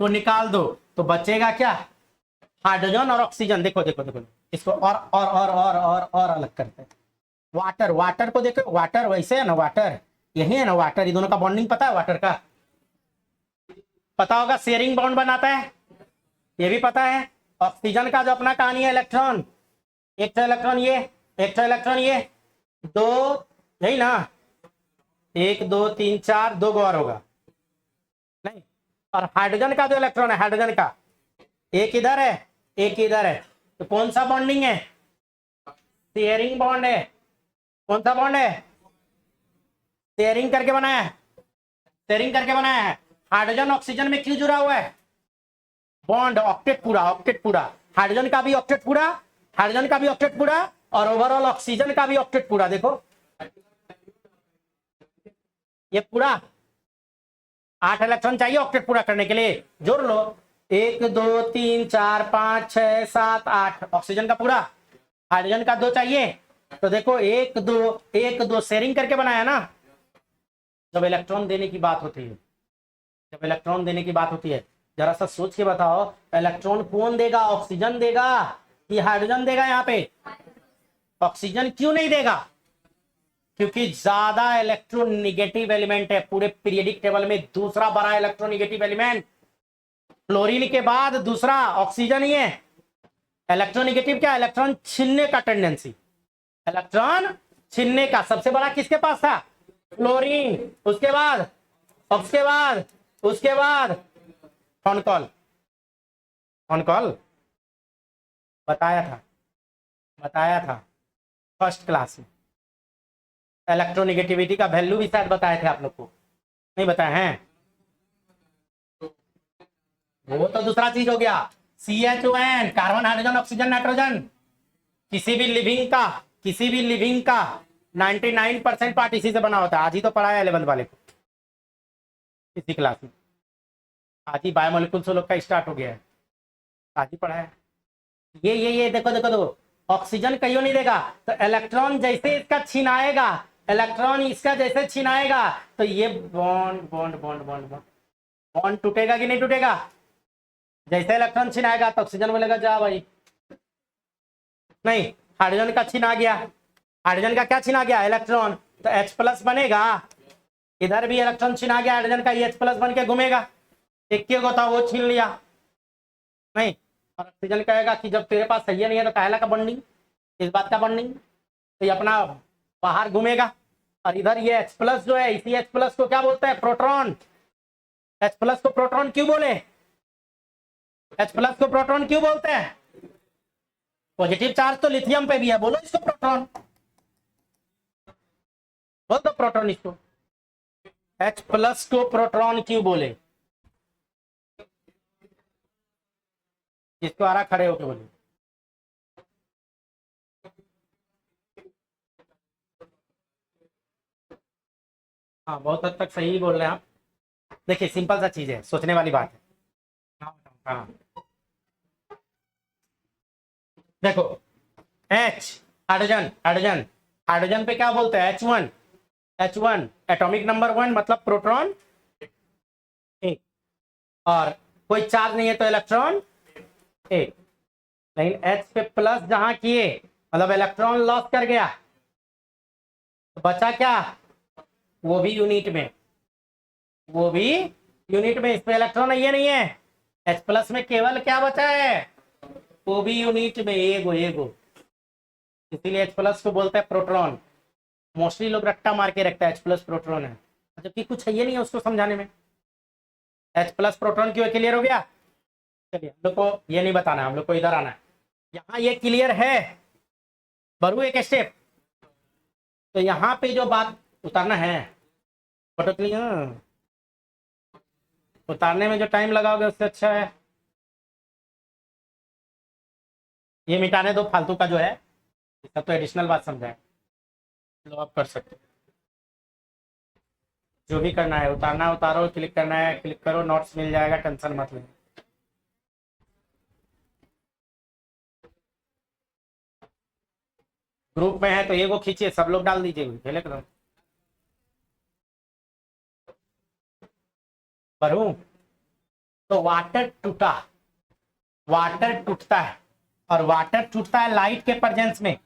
[SPEAKER 1] निकाल दो तो बचेगा क्या? हाइड्रोजन और ऑक्सीजन। देखो इसको और अलग करते हैं। वाटर को देखो। वाटर वैसे है ना, वाटर यही है ना। वाटर, ये दोनों का बॉन्डिंग पता है? वाटर का पता होगा, शेयरिंग बॉन्ड बनाता है, ये भी पता है। ऑक्सीजन का जो अपना कहानी है, इलेक्ट्रॉन, एक तो इलेक्ट्रॉन ये, एक तो इलेक्ट्रॉन ये, दो यही ना, 1 2 3 4, 2 और होगा नहीं। और हाइड्रोजन का जो इलेक्ट्रॉन है, हाइड्रोजन का एक इधर है, एक इधर है। तो कौन सा बॉन्डिंग है? शेयरिंग बॉन्ड है। कौन सा बॉन्ड है? शेयरिंग करके बनाया है। हाइड्रोजन ऑक्सीजन में क्यों जुड़ा हुआ है? बॉन्ड ऑक्टेट पूरा। हाइड्रोजन का भी ऑक्टेट पूरा, और ओवरऑल ऑक्सीजन का भी ऑक्टेट पूरा। देखो ये पूरा 8 इलेक्ट्रॉन चाहिए ऑक्टेट पूरा करने के लिए। जोड़ लो, 1 2 3 4 5 6 7 8। ऑक्सीजन का पूरा, हाइड्रोजन का 2 चाहिए। तो देखो 1 2 शेयरिंग करके बनाया ना। जब इलेक्ट्रॉन देने की बात होती है, जरा सा सोच के बताओ, इलेक्ट्रॉन कौन देगा? ऑक्सीजन देगा कि हाइड्रोजन देगा? यहाँ पे ऑक्सीजन क्यों नहीं देगा? क्योंकि ज्यादा इलेक्ट्रोनिगेटिव एलिमेंट है पूरे पीरियोडिक टेबल में। दूसरा बड़ा इलेक्ट्रोनिगेटिव एलिमेंट क्लोरीन के बाद दूसरा ऑक्सीजन ही है। इलेक्ट्रोनिगेटिव क्या? इलेक्ट्रॉन छीनने का टेंडेंसी। इलेक्ट्रॉन छीनने का सबसे बड़ा किसके पास था? क्लोरीन। उसके बाद फोन कॉल बताया था फर्स्ट क्लास में। इलेक्ट्रोनिगेटिविटी का वैल्यू भी शायद बताए थे आप लोग को, नहीं बताए हैं? वो तो दूसरा चीज हो गया। CH2N, carbon hydrogen oxygen nitrogen. किसी भी लिविंग का 99% पार्ट इसी से बना होता है। आज ही तो पढ़ा है 11th वाले को इसी क्लास में। आज ही बायोमोलिकुल्स लोग का स्टार्ट हो गया है, आज ही पढ़ा है। ये देखो ऑक्सीजन कहीं नहीं देगा। तो इलेक्ट्रॉन जैसे इसका छीनाएगा, तो ये बॉन्ड टूटेगा कि नहीं टूटेगा? जैसे इलेक्ट्रॉन छीनाएगा तो ऑक्सीजन बोलेगा जा भाई, नहीं हाइड्रोजन का छीना गया, हाइड्रोजन का क्या छीना गया? इलेक्ट्रॉन। तो H प्लस बनेगा, इधर भी इलेक्ट्रॉन छीना गया हाइड्रोजन का, H प्लस बन के घूमेगा। एक के होता वो छीन लिया नहीं। और ऑक्सीजन कहेगा कि जब तेरे पास सही नहीं है तो काहेला का बॉन्डिंग, इस बात का बॉन्डिंग, तो ये अपना बाहर घूमेगा। और इधर ये H प्लस जो है, इसी H प्लस को क्या बोलते हैं? प्रोटॉन। H प्लस को प्रोटॉन क्यों बोले? H प्लस को प्रोटॉन क्यों बोलते हैं? पॉजिटिव चार्ज तो लिथियम पे भी है, बोलो इसको प्रोटॉन, बोल दो प्रोटॉन इसको। H प्लस को प्रोटॉन क्यों बोले? जिसको आ रहा खड़े होके बोले। हाँ बहुत हद तक सही बोल रहे हैं आप। देखिए सिंपल सा चीज है, सोचने वाली बात है। हाँ देखो, H हाइड्रोजन, हाइड्रोजन, हाइड्रोजन पे क्या बोलते हैं? H1, H1 एटॉमिक नंबर 1 मतलब प्रोटॉन एक, और कोई चार्ज नहीं है तो इलेक्ट्रॉन एक। लेकिन H पे प्लस जहां किए मतलब इलेक्ट्रॉन लॉस कर गया, तो बचा क्या? वो भी यूनिट में, वो भी यूनिट में। इस पे इलेक्ट्रॉन ये नहीं है। H प्लस में केवल क्या बचा है? वो भी यूनिट में, एगो एगो। इसीलिए H प्लस को बोलते हैं प्रोटॉन। मोस्टली लोग रट्टा मार के रखता है H प्लस प्रोटॉन है, जबकि कुछ है ये नहीं है उसको समझाने में। H प्लस प्रोटॉन क्यों? क्लियर हो गया? चलिए हम लोग को ये नहीं बताना, हम लोग को इधर आना है। यहाँ ये क्लियर है, बढ़ू एक स्टेप। तो यहाँ पे जो बात उतारना है, फोटो क्लियर, उतारने में जो टाइम लगाओगे उससे अच्छा है ये मिटाने दो फालतू का जो है, इसका तो एडिशनल बात समझाए लो, आप कर सकते हो। जो भी करना है उतारना, उतारो, क्लिक करना है क्लिक करो, नोट्स मिल जाएगा, टेंशन मत लो। ग्रुप में है तो ये वो खींचिए, सब लोग डाल दीजिए पहले कदम। बढ़ू तो वाटर टूटा, वाटर टूटता है, और वाटर टूटता है लाइट के प्रेजेंस में।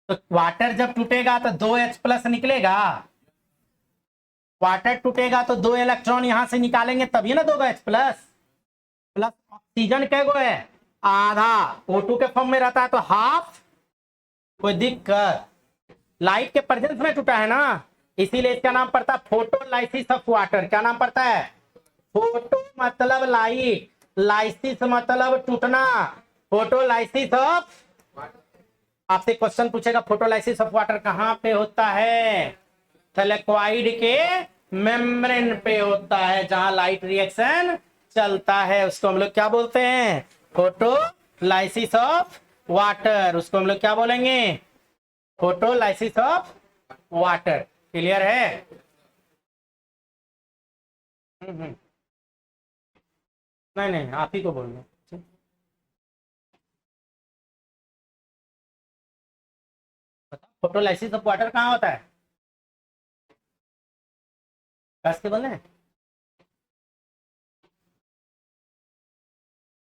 [SPEAKER 1] तो वाटर जब टूटेगा तो 2H प्लस निकलेगा, वाटर टूटेगा तो 2 इलेक्ट्रॉन यहां से निकालेंगे तभी ना 2H प्लस। प्लस ऑक्सीजन क्या है? आधा, O2 के फॉर्म में रहता है तो हाफ। कोई दिक्कत? लाइट के प्रेजेंस में टूटा है ना, इसीलिए इसका नाम पड़ता है फोटोलाइसिस ऑफ वाटर। क्या नाम पड़ता है? फोटो मतलब लाइट, लाइसिस मतलब टूटना, फोटोलाइसिस ऑफ। आपसे क्वेश्चन पूछेगा फोटोलाइसिस ऑफ वाटर कहां पे होता है? थैलेक्वाइड के मेम्ब्रेन पे होता है, जहां लाइट रिएक्शन चलता है। उसको हम लोग क्या बोलते हैं? Photolysis of water. उसको हम लोग क्या बोलेंगे? Photolysis of water. क्लियर है? नहीं नहीं आप ही को बोलना। फोटोलाइसिस ऑफ वाटर कहाँ होता है? कस के बोले?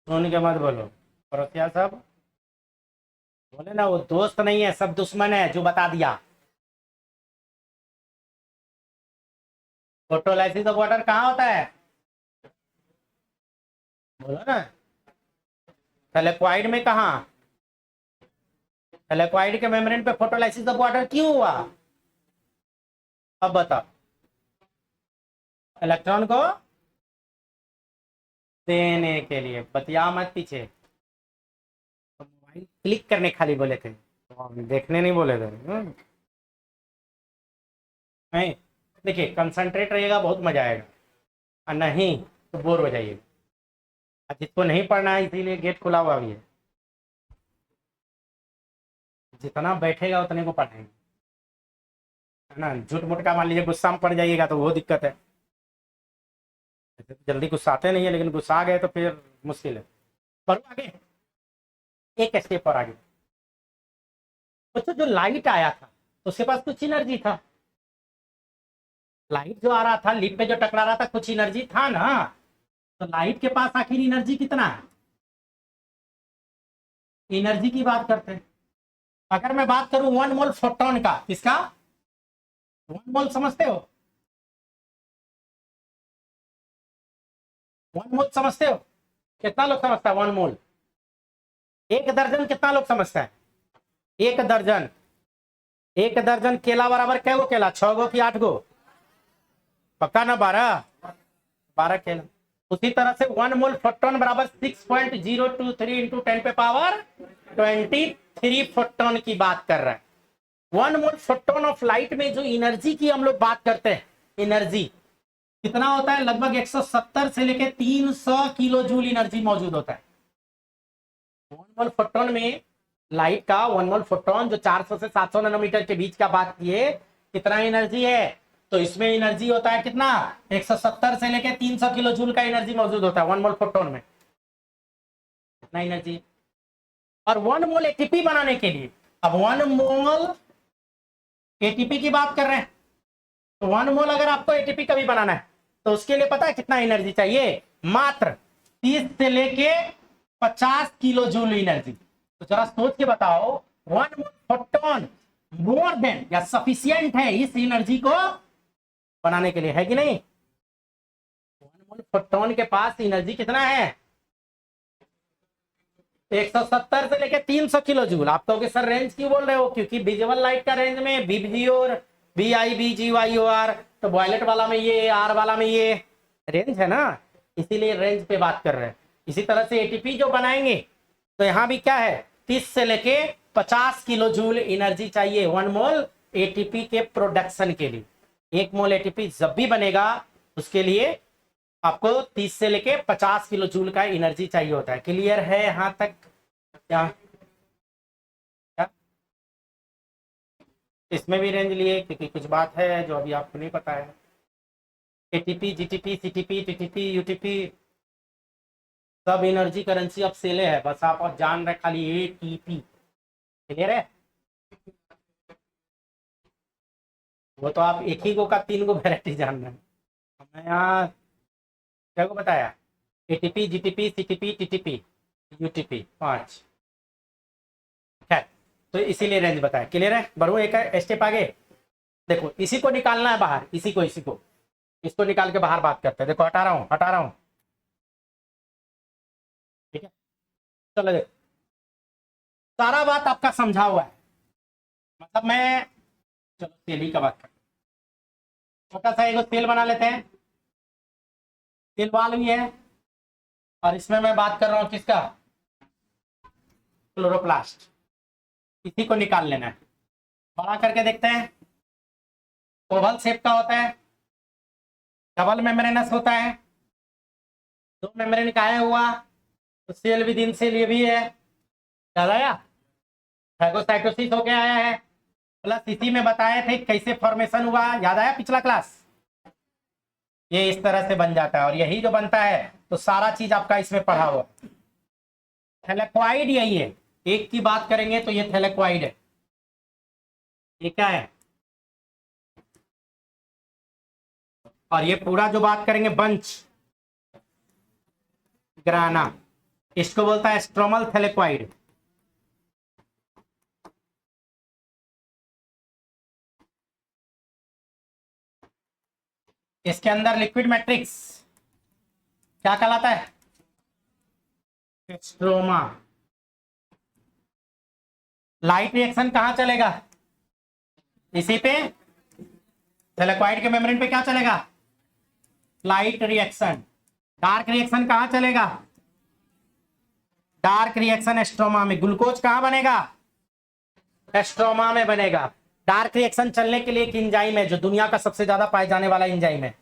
[SPEAKER 1] सुन के मत बोलो, पड़ोसिया सब बोले ना, वो दोस्त नहीं है सब दुश्मन है जो बता दिया। फोटोलाइसिस ऑफ वाटर कहाँ होता है? बोलो ना। थैलेक्वाइड में कहाँ? थैलेक्वाइड के मेम्ब्रेन पे फोटोलाइसिस ऑफ वाटर क्यों हुआ? अब बताओ। इलेक्ट्रॉन को देने के लिए, बतिया मत पीछे। तो मोबाइल क्लिक करने खाली बोले थे, तो हम देखने नहीं बोले थे। नहीं, देखिए कंसंट्रेट रहिएगा बहुत मजा आएगा, और नहीं तो बोर हो जाइएगा। जिसको नहीं पढ़ना है इसीलिए गेट खुला हुआ भी है, जितना बैठेगा उतने को पढ़ेंगे, है ना। झूठ मूठ का मान लीजिए गुस्सा में पड़ जाइएगा तो वो दिक्कत है। जल्दी गुस्साते नहीं है, लेकिन गुस्सा गए तो फिर मुश्किल है। पर आगे एक स्टेप पर आगे, बच्चों जो लाइट आया था उसके पास कुछ एनर्जी था। लाइट जो आ रहा था लिप पे जो टकरा रहा था, कुछ एनर्जी था ना। तो लाइट के पास आखिर एनर्जी कितना है? एनर्जी की बात करते हैं। अगर मैं बात करूं 1 मोल फोटोन का, किसका? 1 मोल समझते हो? 1 मोल समझते हो? कितना लोग समझता है 1 मोल? 1 दर्जन कितना लोग समझता है? 1 दर्जन, 1 दर्जन केला बराबर क्या गो केला? 6 गो कि 8 गो? पक्का ना? 12? 12 केला। उसी तरह से 1 मोल फोटोन बराबर 6.023 इंटू 10 पे पावर 23 फोटोन की बात कर रहा है। 1 मोल फोटोन ऑफ लाइट में जो एनर्जी की हम लोग बात करते हैं, एनर्जी कितना होता है? लगभग 170 से लेके 300 किलो जूल एनर्जी मौजूद होता है 1 मोल फोटोन में। लाइट का 1 मोल फोटोन जो 400 से 700 नैनोमीटर के बीच का बात किए, कितना एनर्जी है? तो इसमें एनर्जी होता है कितना? 170 से लेके 300 किलो जूल का एनर्जी मौजूद होता है 1 मोल फोटोन में। कितना एनर्जी? और 1 मोल एटीपी बनाने के लिए, अब 1 मोल एटीपी की बात कर रहे हैं, तो 1 मोल अगर आपको एटीपी कभी बनाना है तो उसके लिए पता है कितना एनर्जी चाहिए? मात्र 30 से लेके 50 किलो जूल एनर्जी। तो जरा सोच के बताओ, 1 मोल फोटोन मोर देन या सफिशियंट है इस एनर्जी को बनाने के लिए, है कि नहीं? 1 मोल फोटोन के पास एनर्जी कितना है? 170 से लेके 300 किलो जूल। आप कहोगे सर रेंज क्यों बोल रहे हो? क्योंकि विजुअल लाइट का रेंज में बीबी और BIBGYOR, तो वॉयलेट वाला में ये, आर वाला में ये रेंज है ना, इसीलिए रेंज पे बात कर रहे हैं। इसी तरह से एटीपी जो बनाएंगे तो यहाँ भी क्या है? 30 से लेके 50 किलो जूल एनर्जी चाहिए 1 मोल एटीपी के प्रोडक्शन के लिए। 1 मोल एटीपी जब भी बनेगा उसके लिए आपको 30 से लेके 50 किलो जूल का एनर्जी चाहिए होता है। क्लियर है यहां तक? क्या इसमें भी रेंज लिए? क्योंकि कुछ बात है जो अभी आपको नहीं पता है। ATP, GTP, CTP, TTP, UTP सब एनर्जी करेंसी अब सेले है, बस आप और जान रहे खाली एटीपी। क्लियर है? वो तो आप एक ही गो का 3 गो वेराइटी जान रहे हैं। मैं यहाँ क्या को बताया? ATP, GTP, CTP, TTP, UTP 5। खैर, तो इसीलिए रेंज बताया। क्लियर है? बढ़ो एक स्टेप आगे। देखो इसी को निकालना है बाहर, इसी को इसको निकाल के बाहर बात करते हैं। देखो हटा रहा हूं। ठीक है, चलो देखो सारा बात आपका समझा हुआ है। मतलब मैं, चलो सेल ही का बात करते हैं। छोटा सा एक सेल बना लेते हैं। सेल वाल भी है और इसमें मैं बात कर रहा हूं किसका? क्लोरोप्लास्ट। इसी को निकाल लेना है। बड़ा करके देखते हैं। ओवल शेप का होता है, डबल मेम्ब्रेनस होता है, 2 मेम्ब्रेन का आया हुआ, तो सेल विद इन सेल ये भी है। याद आया? फैगोसाइटोसिस होके आया है। प्लस इसी में बताए थे कैसे फॉर्मेशन हुआ, याद आया पिछला क्लास? ये इस तरह से बन जाता है और यही जो बनता है तो सारा चीज आपका इसमें पढ़ा हुआ। थैलेक्वाइड यही है। एक की बात करेंगे तो ये थैलेक्वाइड है। ये क्या है? और ये पूरा जो बात करेंगे बंच ग्राना, इसको बोलता है स्ट्रोमल थैलेक्वाइड। इसके अंदर लिक्विड मैट्रिक्स क्या कहलाता है? स्ट्रोमा। लाइट रिएक्शन कहां चलेगा? इसी पे, थैलेक्वाइड के मेम्ब्रेन पे क्या चलेगा? Light reaction. डार्क रिएक्शन कहां चलेगा? डार्क रिएक्शन स्ट्रोमा में। ग्लूकोज कहां बनेगा? स्ट्रोमा में बनेगा। डार्क रिएक्शन चलने के लिए एक एंजाइम है जो दुनिया का सबसे ज्यादा पाए जाने वाला एंजाइम है।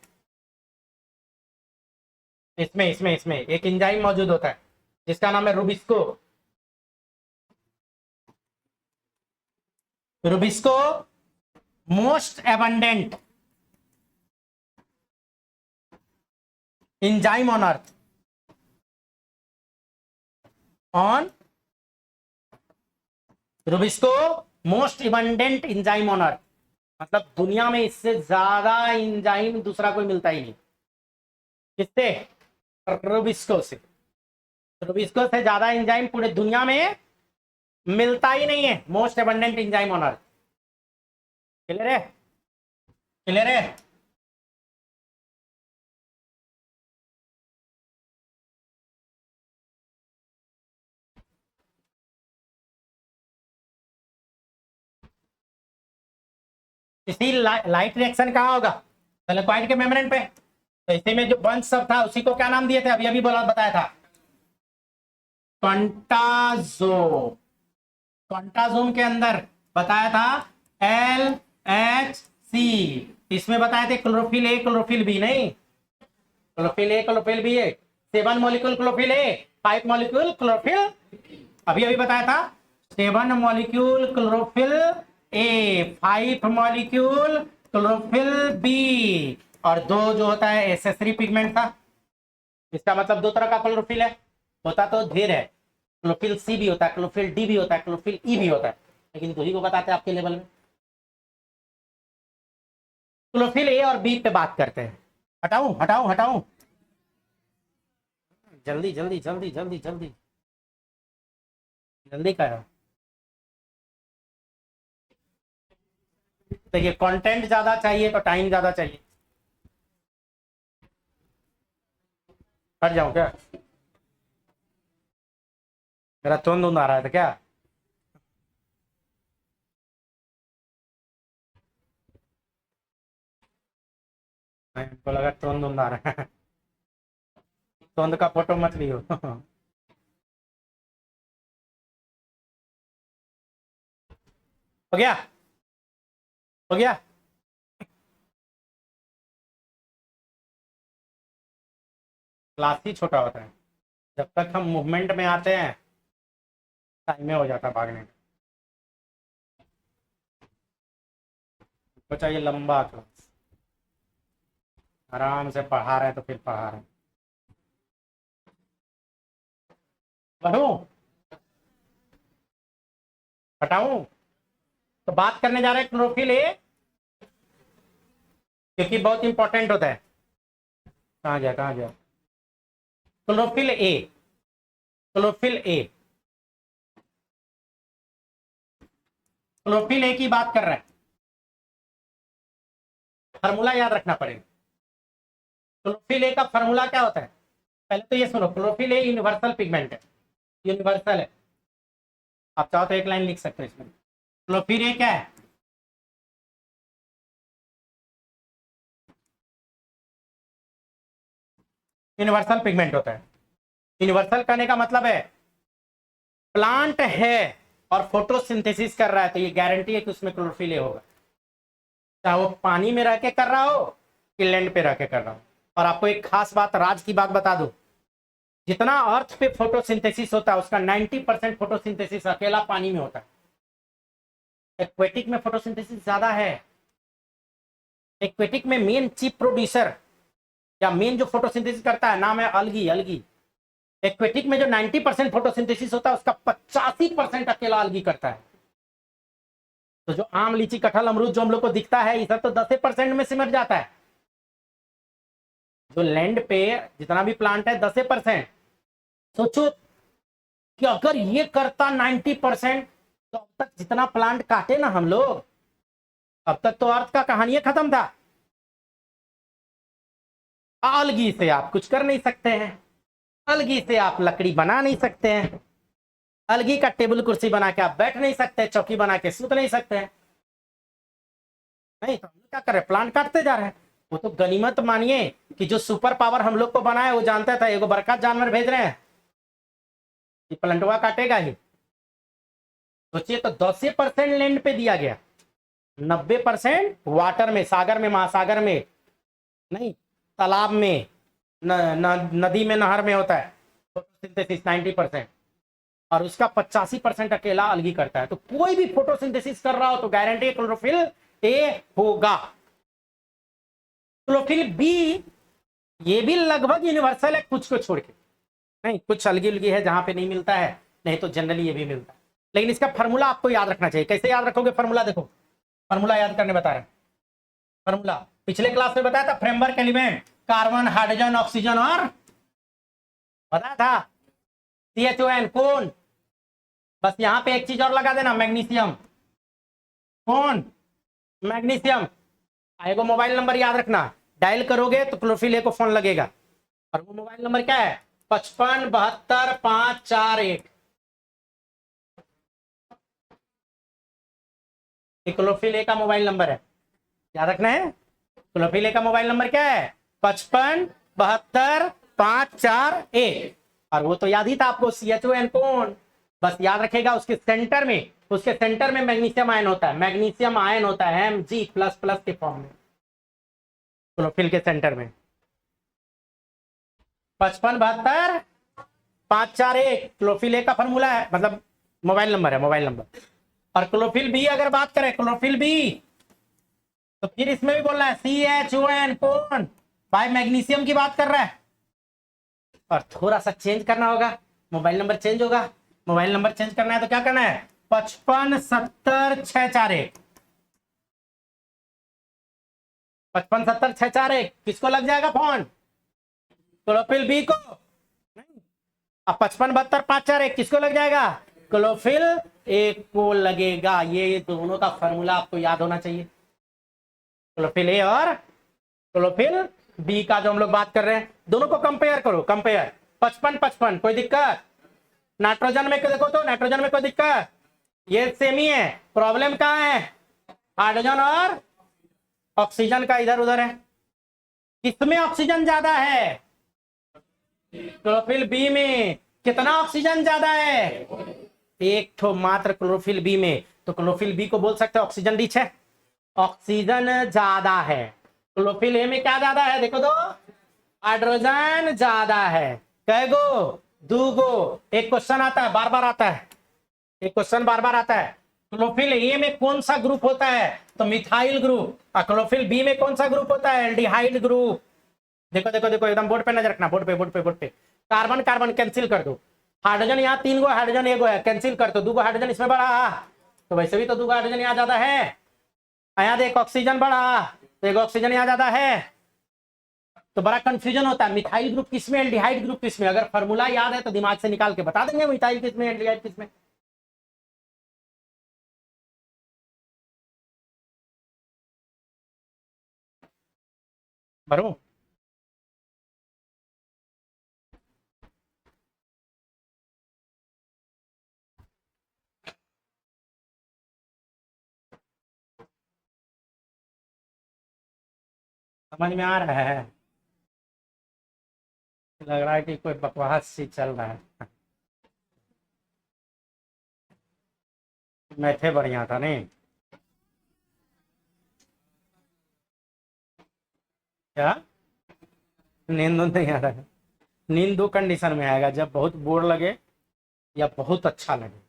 [SPEAKER 1] इसमें एक एंजाइम मौजूद होता है जिसका नाम है Rubisco. Rubisco most abundant enzyme on earth, on Rubisco most abundant enzyme on earth. मतलब दुनिया में इससे ज्यादा एंजाइम दूसरा कोई मिलता ही नहीं। किससे? रुबिस्को से। रुबिस्को से ज्यादा एंजाइम पूरे दुनिया में मिलता ही नहीं है, most abundant enzyme on earth. Clear है? क्लियर है? इसी लाइट रिएक्शन कहाँ होगा? सिलिकॉइड के मेम्ब्रेन पे। तो इसी में जो बंच सब था उसी को क्या नाम दिए थे? अभी अभी बोला बताया था, क्वांटाजोम। क्वांटाजोम के अंदर बताया था LHC। इसमें बताए थे क्लोरोफिल ए क्लोरोफिल बी, नहीं क्लोरोफिल ए क्लोरोफिल बी है, 7 molecule chlorophyll a, 5 molecule chlorophyll. अभी अभी बताया था 7 molecule chlorophyll a, 5 molecule chlorophyll B, और 2 जो होता है एसेसरी पिगमेंट था। इसका मतलब 2 तरह का क्लोरोफिल है, होता तो ढेर है, क्लोरोफिल सी भी होता है, क्लोरोफिल डी भी होता है, क्लोरोफिल ई भी होता है, लेकिन 2 ही को बताते हैं आपके लेवल में। क्लोरोफिल ए और बी पे बात करते हैं। हटाऊं हटाऊं हटाऊं? जल्दी जल्दी जल्दी जल्दी जल्दी जल्दी करो। देखिए कंटेंट ज्यादा चाहिए तो टाइम ज्यादा चाहिए। हट जाऊं क्या? मेरा तुंद आ रहा था क्या? हमको लगा तुंद आ रहा है। तुंद का फोटो मत लियो। हो गया? हो गया? क्लास ही छोटा होता है, जब तक हम मूवमेंट में आते हैं टाइम में हो जाता है भागने का। तो चाहिए लंबा क्लास, आराम से पढ़ा रहे तो फिर पढ़ा रहे। बढ़ू? हटाऊं? तो बात करने जा रहे हैं क्लोरोफिल ए, क्योंकि बहुत इंपॉर्टेंट होता है। कहाँ गया कहाँ गया? Chlorophyll A, chlorophyll A, chlorophyll A की बात कर रहे हैं। फार्मूला याद रखना पड़ेगा। क्लोरोफिल ए का फार्मूला क्या होता है? पहले तो ये सुनो, क्लोरोफिल ए यूनिवर्सल पिगमेंट है, यूनिवर्सल है। आप चाहो तो एक लाइन लिख सकते हो इसमें। क्लोरोफिल ए क्या है? यूनिवर्सल पिगमेंट होता है। यूनिवर्सल कहने का मतलब है प्लांट है और फोटोसिंथेसिस कर रहा है, तो ये गारंटी है कि उसमें क्लोरोफिल ए होगा, चाहे वो पानी में रह के कर रहा हो कि लैंड पे रह के कर रहा हो। और आपको एक खास बात, राज की बात बता दूं, जितना अर्थ पे फोटोसिंथेसिस होता है उसका 90% फोटोसिंथेसिस अकेला पानी में होता है। एक्वेटिक में फोटोसिंथेसिस ज्यादा है। एक्वेटिक में मेन चीफ प्रोड्यूसर या मेन जो फोटोसिंथेसिस करता है नाम है अलगी। अलगी एक्वेटिक में जो 90% फोटोसिंथेसिस होता है उसका 85% अकेला अलगी करता है। तो जो आम लीची कटहल अमरूद जो हम लोग को दिखता है, इधर तो 10% में सिमट जाता है। जो लैंड पे जितना भी प्लांट है 10%। सोचो कि अगर ये करता 90%, तो अब तक जितना प्लांट काटे ना हम लोग, अब तक तो अर्थ का कहानी खत्म था। अलगी से आप कुछ कर नहीं सकते हैं, अलगी से आप लकड़ी बना नहीं सकते हैं, अलगी का टेबल कुर्सी बना के आप बैठ नहीं सकते, चौकी बना के सूत नहीं सकते हैं। नहीं तो हम क्या कर रहे हैं? प्लांट काटते जा रहे हैं। वो तो गनीमत मानिए कि जो सुपर पावर हम लोग को बनाए वो जानता था एगो बड़का जानवर भेज रहे हैं कि प्लांटवा काटेगा ही। सोचिए, तो 10% लैंड पे दिया गया, 90% वाटर में, सागर में, महासागर में नहीं, तालाब में, नदी में, नहर में होता है फोटोसिंथेसिस 90%, और उसका 85% अकेला अलगी करता है। तो कोई भी फोटोसिंथेसिस कर रहा हो तो गारंटी क्लोरोफिल ए होगा। क्लोरोफिल बी ये भी लगभग यूनिवर्सल है, कुछ को छोड़ के। नहीं, कुछ अलगी उलगी है जहां पे नहीं मिलता है, नहीं तो जनरली ये भी मिलता है। लेकिन इसका फार्मूला आपको याद रखना चाहिए। कैसे याद रखोगे फार्मूला? देखो, फार्मूला याद करने बता रहे हैं। फार्मूला पिछले क्लास में बताया था, framework element carbon hydrogen oxygen और बताया था CHON कौन? बस यहाँ पे एक चीज और लगा देना, मैग्नीशियम। कौन? मैग्नीशियम। आएगा मोबाइल नंबर याद रखना, डायल करोगे तो क्लोरोफिल ए को फोन लगेगा। और वो मोबाइल नंबर क्या है? 55 72 541। क्लोरोफिल ए का मोबाइल नंबर है, याद रखना है। क्लोरोफिल ए का मोबाइल नंबर क्या है? 55 72 541। और वो तो याद ही था आपको, CHON कौन। बस याद रखेगा, उसके सेंटर में मैग्नीशियम आयन होता है, मैग्नीशियम आयन होता है Mg++ के फॉर्म में क्लोरोफिल के सेंटर में। 55 72 541 क्लोरोफिल ए का फॉर्मूला है, मतलब मोबाइल नंबर है, मोबाइल नंबर। और क्लोरोफिल बी अगर बात करें, क्लोरोफिल बी, तो फिर इसमें भी बोलना है CHON कौन। भाई मैग्नीशियम की बात कर रहा है, और थोड़ा सा चेंज करना होगा, मोबाइल नंबर चेंज होगा। मोबाइल नंबर चेंज करना है तो क्या करना है? 55 70 641। 55 70 641 किसको लग जाएगा फोन? क्लोरोफिल बी को। अब 55 72 541 किसको लग जाएगा? क्लोरोफिल ए को लगेगा। ये दोनों का फॉर्मूला आपको याद होना चाहिए, क्लोरोफिल ए और क्लोरोफिल बी का जो हम लोग बात कर रहे हैं। दोनों को कंपेयर करो, कंपेयर। 55 55 कोई दिक्कत? नाइट्रोजन में देखो तो नाइट्रोजन में कोई दिक्कत? ये सेम ही है। प्रॉब्लम कहाँ है? हाइड्रोजन और ऑक्सीजन का इधर उधर है। किसमें ऑक्सीजन ज्यादा है? क्लोरोफिल बी में। कितना ऑक्सीजन ज्यादा है? एक तो मात्र क्लोरोफिल बी में। तो क्लोरोफिल बी को बोल सकते हैं ऑक्सीजन रिच है, ऑक्सीजन ज्यादा है। क्लोरोफिल ए में क्या ज्यादा है देखो तो? हाइड्रोजन ज्यादा है। कै गो? दो गो। एक क्वेश्चन आता है, बार बार आता है, एक क्वेश्चन बार बार आता है। क्लोरोफिल ए में कौन सा ग्रुप होता है? तो मिथाइल ग्रुप। और क्लोरोफिल बी में कौन सा ग्रुप होता है? Aldehyde group. देखो देखो देखो, एकदम बोर्ड पे नजर रखना, बोर्ड पे बोर्ड पे बोर्ड पे। कार्बन कार्बन कैंसिल कर दो। हाइड्रोजन यहाँ 3 गो, हाइड्रोजन 1 गो है, कैंसिल कर दो। 2 गो हाइड्रोजन इसमें बढ़ा, तो वैसे भी तो 2 गो हाइड्रोजन यहाँ ज्यादा है। यहाँ देख ऑक्सीजन बढ़ा, तो 1 ऑक्सीजन यहाँ ज्यादा है। तो बड़ा कंफ्यूजन होता है, मिथाइल ग्रुप किसमें, एल्डिहाइड ग्रुप किसमें। अगर फॉर्मूला याद है तो दिमाग से निकाल के बता देंगे मिथाइल किसमें, एल्डिहाइड किसमें। भरो। समझ में आ रहा है? लग रहा है कि कोई बकवास सी चल रहा है। मैथे बढ़िया था नहीं? क्या? नींद नहीं आ रहा है? नींद दो कंडीशन में आएगा, जब बहुत बोर लगे या बहुत अच्छा लगे।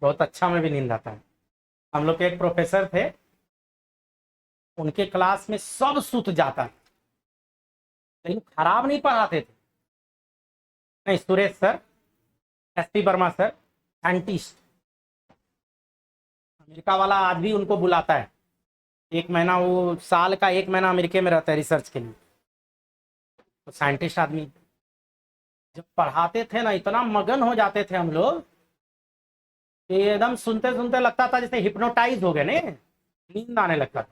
[SPEAKER 1] बहुत अच्छा में भी नींद आता है। हम लोग के एक प्रोफेसर थे, उनके क्लास में सब सुत जाता था, लेकिन खराब नहीं पढ़ाते थे। नहीं, Suresh sir, SP Verma sir, scientist, America वाला आज भी उनको बुलाता है। 1 महीना, वो साल का 1 महीना अमेरिका में रहता है रिसर्च के लिए। तो साइंटिस्ट आदमी, जब पढ़ाते थे ना, इतना मगन हो जाते थे हम लोग कि एकदम सुनते सुनते लगता था जैसे हिप्नोटाइज हो गए, ने नींद आने लगता था।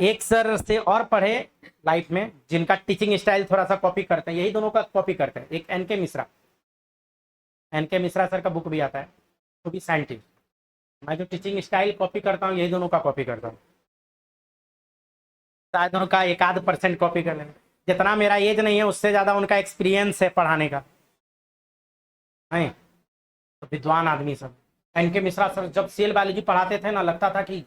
[SPEAKER 1] एक सर से और पढ़े लाइफ में, जिनका टीचिंग स्टाइल थोड़ा सा कॉपी करते हैं, यही दोनों का कॉपी करते हैं। एक NK Mishra, NK Mishra sir का बुक भी आता है, वो भी साइंटिस्ट। मैं जो टीचिंग स्टाइल कॉपी करता हूँ, यही दोनों का कॉपी करता हूँ। शायद दोनों का 1-8% कॉपी कर लेंगे। जितना मेरा एज नहीं है, उससे ज्यादा उनका एक्सपीरियंस है पढ़ाने का, नहीं? तो विद्वान आदमी सब। NK मिश्रा सर जब सेल बायोलॉजी पढ़ाते थे ना, लगता था कि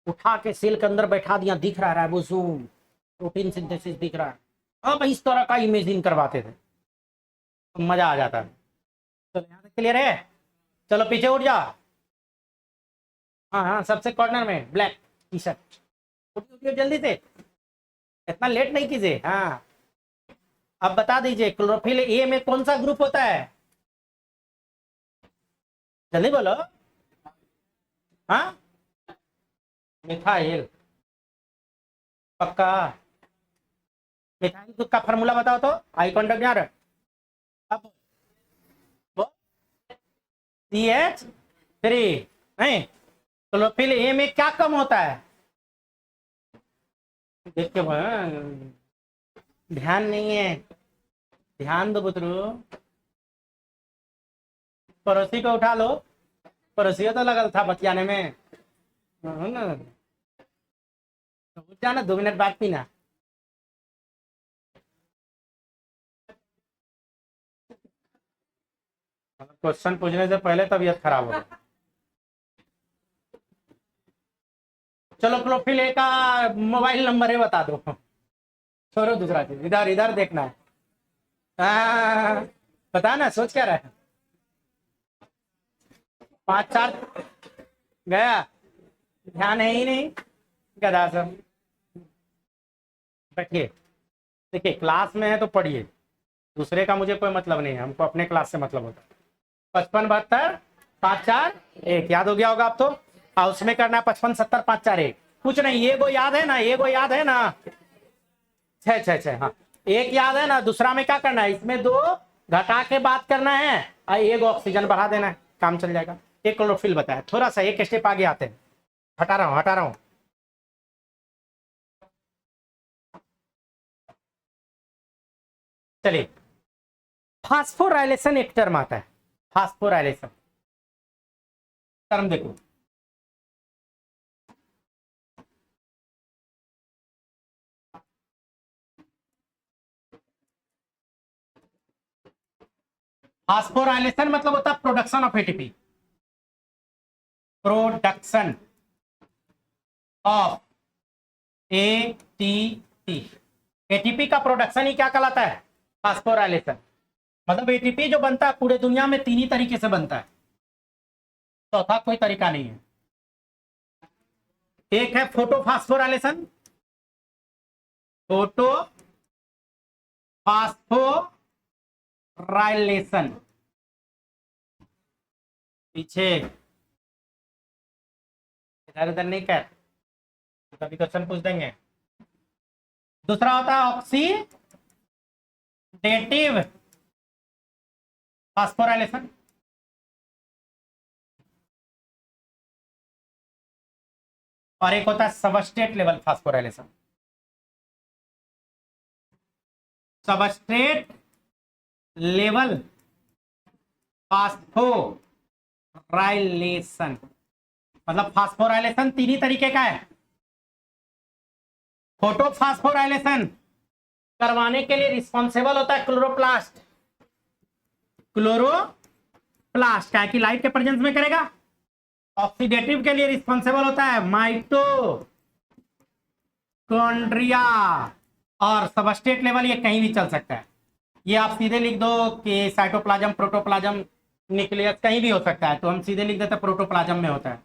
[SPEAKER 1] उठा के सेल के अंदर बैठा दिया, दिख रहा है राइबोसोम, प्रोटीन सिंथेसिस दिख रहा है। अब इस तरह का इमेजिन करवाते थे, तो मजा आ जाता है। चलो यहाँ तक क्लियर है? चलो पीछे उठ जा। हाँ हाँ, सबसे कॉर्नर में ब्लैक टी-शर्ट, उठिए जल्दी से, इतना लेट नहीं कीजिए। हाँ, अब बता दीजिए क्लोरोफिल ए में कौन सा ग्रुप होता है? जल्दी बोलो। हाँ, मिथाइल। पक्का? मिथाइल ग्रुप का फॉर्मूला बताओ तो, आई कॉन्टेक्ट यार। अब CH3 नहीं। क्लोरोफिल ए में क्या कम होता है? देख के ध्यान नहीं है, ध्यान दो बुतरू। पड़ोसी को उठा लो, पड़ोसी तो लगल था बतियाने में ना, तो उठ जाना, 2 मिनट बाद पीना। क्वेश्चन पूछने से पहले तबीयत खराब हो गई। चलो क्लोरोफिल ए का मोबाइल नंबर है बता दो। छोड़ो दूसरा चीज, इधर इधर देखना है। पता ना सोच क्या रहा है। 5-4 गया, ध्यान है ही नहीं गधा सब। बैठिए, देखिए क्लास में है तो पढ़िए, दूसरे का मुझे कोई मतलब नहीं है, हमको अपने क्लास से मतलब होता है। 55 72 5 4 1 याद हो गया होगा आप तो। और उसमें करना है 55 70 5 4 1। कुछ नहीं, ये वो याद है ना, ये वो याद है ना, 6 6 6। हाँ, एक याद है ना। दूसरा में क्या करना है, इसमें 2 घटा के बात करना है और 1 ऑक्सीजन बढ़ा देना है, काम चल जाएगा। एक क्लोरोफिल बताया, थोड़ा सा एक स्टेप आगे आते हैं। हटा रहा हूं। चलिए, फास्फोराइलेशन एक टर्म आता है। फास्फोराइलेशन टर्म देखो, फास्फोराइलेशन मतलब होता है production of ATP. Production of ATP. ATP का प्रोडक्शन ही क्या कहलाता है? फास्फोराइलेशन। मतलब एटीपी जो बनता है पूरे दुनिया में 3 ही तरीके से बनता है, चौथा कोई तरीका नहीं है। एक है फोटोफास्फोराइलेशन, फोटोफास्फोराइलेशन, पीछे इधर उधर नहीं कर, कभी क्वेश्चन पूछ देंगे। दूसरा होता है ऑक्सीडेटिव फास्फोराइलेशन, और एक होता है substrate level phosphorylation. Substrate level phosphorylation मतलब फास्फोराइलेशन 3 ही तरीके का है। फोटोफास्फोराइलेशन करवाने के लिए रिस्पॉन्सिबल होता है क्लोरोप्लास्ट। क्लोरोप्लास्ट क्या है कि लाइट के प्रेजेंस में करेगा। ऑक्सीडेटिव के लिए रिस्पॉन्सिबल होता है माइटोकॉन्ड्रिया। और सबस्ट्रेट लेवल ये कहीं भी चल सकता है, ये आप सीधे लिख दो कि साइटोप्लाज्म, प्रोटोप्लाज्म, न्यूक्लियस कहीं भी हो सकता है, तो हम सीधे लिख देते हैं प्रोटोप्लाज्म में होता है।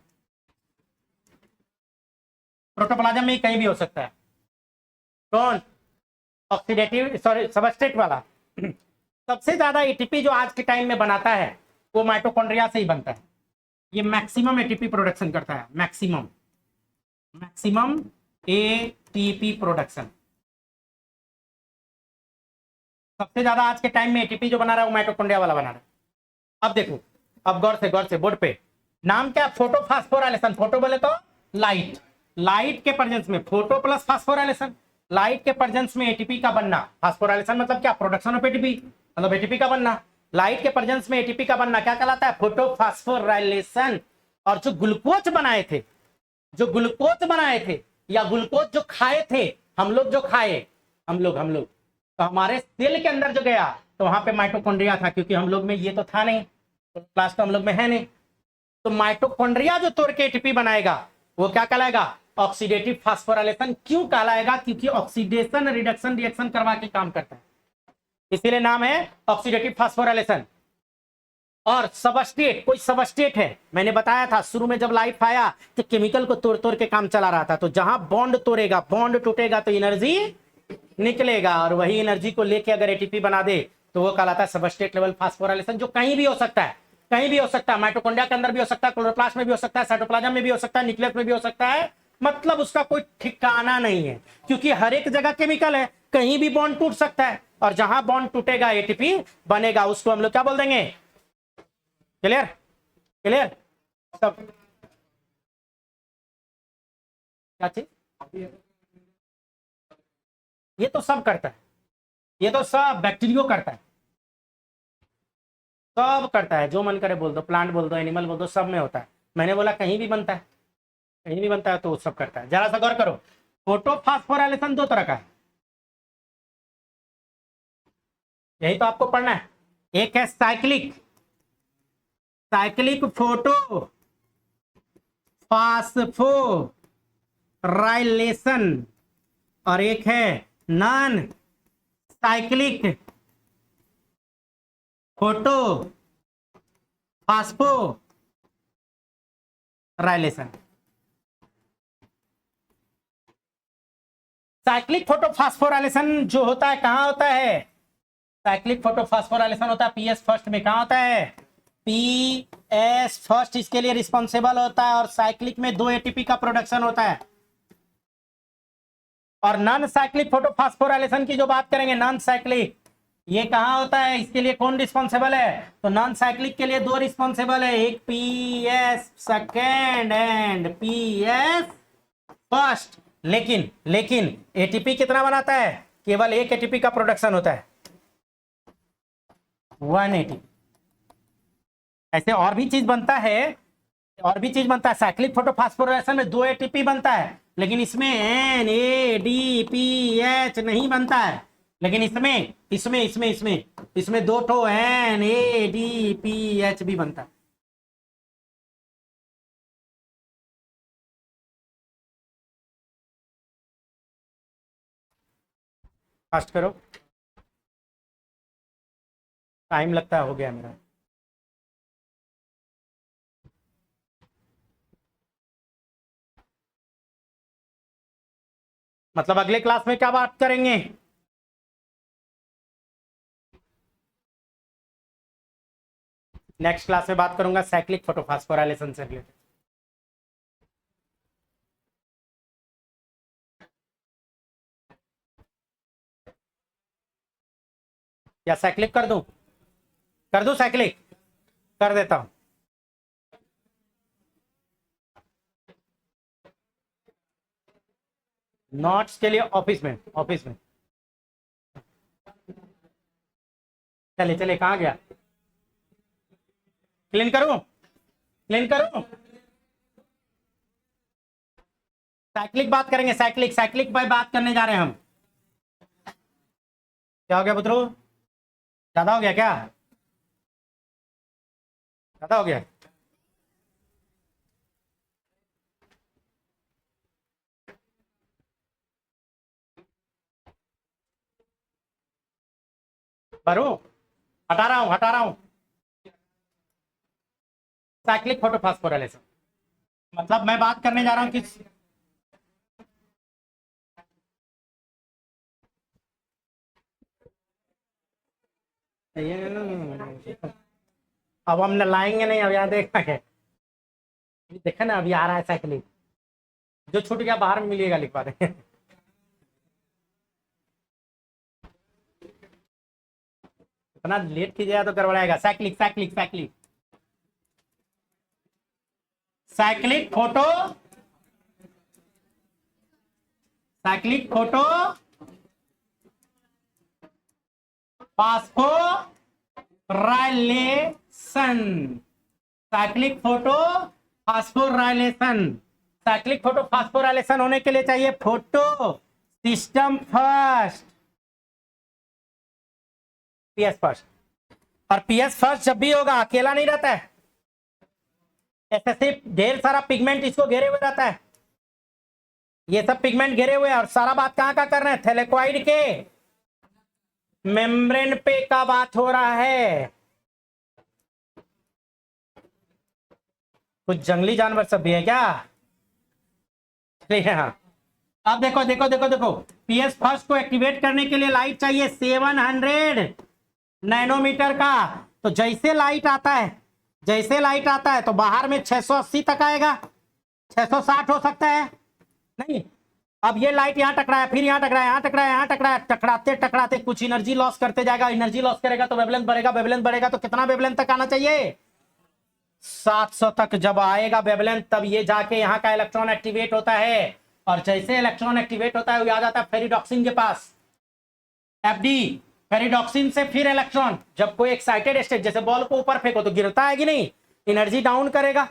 [SPEAKER 1] प्रोटोप्लाज्म में कहीं भी हो सकता है। कौन? ऑक्सीडेटिव, सॉरी सबस्ट्रेट वाला। सबसे ज्यादा एटीपी जो आज के टाइम में बनाता है वो माइटोकॉन्ड्रिया से ही बनता है। ये मैक्सिमम एटीपी प्रोडक्शन करता है, मैक्सिमम एटीपी प्रोडक्शन। सबसे ज्यादा आज के टाइम में एटीपी जो बना रहा है वो माइटोकॉन्ड्रिया वाला बना रहा है। अब देखो, अब गौर से बोर्ड पे नाम क्या है? फोटोफास्फोराइलेशन। फोटो बोले तो लाइट, लाइट के प्रेजेंस में फोटो प्लस फास्फोराइलेशन, लाइट के प्रेजेंस में एटीपी का बनना। फास्फोराइलेशन मतलब क्या? प्रोडक्शन ऑफ एटीपी, मतलब एटीपी का बनना। लाइट के प्रेजेंस में एटीपी का बनना क्या कहलाता है? फोटोफास्फोराइलेशन। और जो ग्लूकोज बनाए थे, जो ग्लूकोज बनाए थे या ग्लूकोज जो खाए थे, हम लोग जो खाए, हम लोग तो हमारे सेल के अंदर जो गया तो वहां पे माइटोकॉन्ड्रिया था, क्योंकि हम लोग में ये तो था नहीं, तो प्लास्ट तो हम लोग में है नहीं। तो माइटोकॉन्ड्रिया जो तोड़ के एटीपी बनाएगा वो क्या कहलाएगा? Oxidative phosphorylation. क्यों कहलाएगा? क्योंकि ऑक्सीडेशन रिडक्शन रिएक्शन करवा के काम करता है, इसीलिए नाम है ऑक्सीडेटिव फास्फोराइलेशन। और सबस्ट्रेट, कोई सबस्ट्रेट है, मैंने बताया था शुरू में जब लाइफ आया तो केमिकल को तोड़ तोड़ के काम चला रहा था, तो जहां बॉन्ड तोड़ेगा, बॉन्ड टूटेगा तो एनर्जी निकलेगा, और वही एनर्जी को लेके अगर एटीपी बना दे तो वो कहलाता है सबस्ट्रेट लेवल फास्फोराइलेशन, जो कहीं भी हो सकता है, कहीं भी हो सकता है। माइटोकॉन्ड्रिया के अंदर भी हो सकता है, क्लोरोप्लास्ट में भी हो सकता है, साइटोप्लाज्म में भी हो सकता है, न्यूक्लियस में भी हो सकता है। मतलब उसका कोई ठिकाना नहीं है, क्योंकि हर एक जगह केमिकल है, कहीं भी बॉन्ड टूट सकता है, और जहां बॉन्ड टूटेगा एटीपी बनेगा, उसको हम लोग क्या बोल देंगे? क्लियर? क्लियर सब? क्या चीज? ये तो सब करता है, ये तो सब बैक्टीरियो करता है, सब करता है, जो मन करे बोल दो, प्लांट बोल दो, एनिमल बोल दो, सब में होता है। मैंने बोला कहीं भी बनता है, कहीं भी बनता है तो सब करता है। जरा सा गौर करो, फोटोफॉस्फोराइलेशन दो तरह का है, यही तो आपको पढ़ना है। एक है साइक्लिक, साइक्लिक फोटो फास्फोराइलेशन, और एक है non cyclic photophosphorylation. Cyclic photophosphorylation जो होता है कहाँ होता है? साइक्लिक फोटोफॉस्फोराइलेशन होता है पीएस फर्स्ट में। कहाँ होता है? पीएस फर्स्ट इसके लिए रिस्पॉन्सिबल होता है, और साइक्लिक में 2 एटीपी का प्रोडक्शन होता है। और नॉन साइक्लिक फोटोफॉस्फोराइलेशन की जो बात करेंगे, नॉन साइक्लिक ये कहाँ होता है, इसके लिए कौन रिस्पॉन्सिबल है? तो नॉन साइक्लिक के लिए 2 रिस्पॉन्सिबल है, एक PS second and PS first. लेकिन एटीपी कितना बनाता है? केवल 1 एटीपी का प्रोडक्शन होता है, 1 एटीपी। ऐसे और भी चीज बनता है, और भी चीज बनता है। साइक्लिक फोटोफॉस्फोराइलेशन में 2 एटीपी बनता है, लेकिन इसमें NADPH नहीं बनता है। लेकिन इसमें 2 ठो NADPH भी बनता है। फास्ट करो, टाइम लगता है, हो गया मेरा। मतलब अगले क्लास में क्या बात करेंगे? नेक्स्ट क्लास में बात करूंगा साइक्लिक फोटोफॉस्फोराइलेशन से रिलेटेड। या साइक्लिक कर दूं? साइक्लिक कर देता हूं। नोट्स के लिए ऑफिस में चले कहाँ गया? क्लीन करूं? साइक्लिक बात करेंगे, साइक्लिक पर बात करने जा रहे हैं हम। क्या हो गया पुत्रो? ज्यादा हो गया क्या? ज्यादा हो गया? भरू? हटा रहा हूं। साइक्लिक फोटोफॉस्फोराइलेशन मतलब मैं बात करने जा रहा हूं किस? अब हम लाएंगे नहीं, अब यहाँ देखा है, देखा ना अभी आ रहा है साइक्लिक। जो छूट गया बाहर में मिलेगा, लिखवा देंगे। इतना लेट कीजिएगा तो गड़बड़ाएगा। Cyclic photophosphorylation. Cyclic photophosphorylation होने के लिए चाहिए photo system first, PS first. और पीएस फर्स्ट जब भी होगा अकेला नहीं रहता है, ऐसे ढेर सारा पिगमेंट इसको घेरे हुए रहता है। ये सब पिगमेंट घेरे हुए, और सारा बात कहाँ का कर रहे हैं? थैलेकॉइड के मेम्ब्रेन पे का बात हो रहा है। कुछ जंगली जानवर सब भी है क्या? हाँ, अब देखो पीएस फर्स्ट को एक्टिवेट करने के लिए लाइट चाहिए 700 नैनोमीटर का। तो जैसे लाइट आता है तो बाहर में 680 तक आएगा, 660 हो सकता है नहीं। अब ये लाइट यहाँ टकराया, फिर यहाँ टकराया, टकराते कुछ एनर्जी लॉस करते जाएगा। एनर्जी लॉस करेगा तो वेवलेंथ बढ़ेगा, तो कितना वेवलेंथ तक आना चाहिए? 700 तक जब आएगा वेवलेंथ, तब ये जाके यहाँ का इलेक्ट्रॉन एक्टिवेट होता है, और जैसे इलेक्ट्रॉन एक्टिवेट होता है वो आ जाता है फेरिडॉक्सिन के पास, एफडी। फेरिडॉक्सिन से फिर इलेक्ट्रॉन, जब कोई एक्साइटेड स्टेट, जैसे बॉल को ऊपर फेंको तो गिरता है कि नहीं, एनर्जी डाउन करेगा,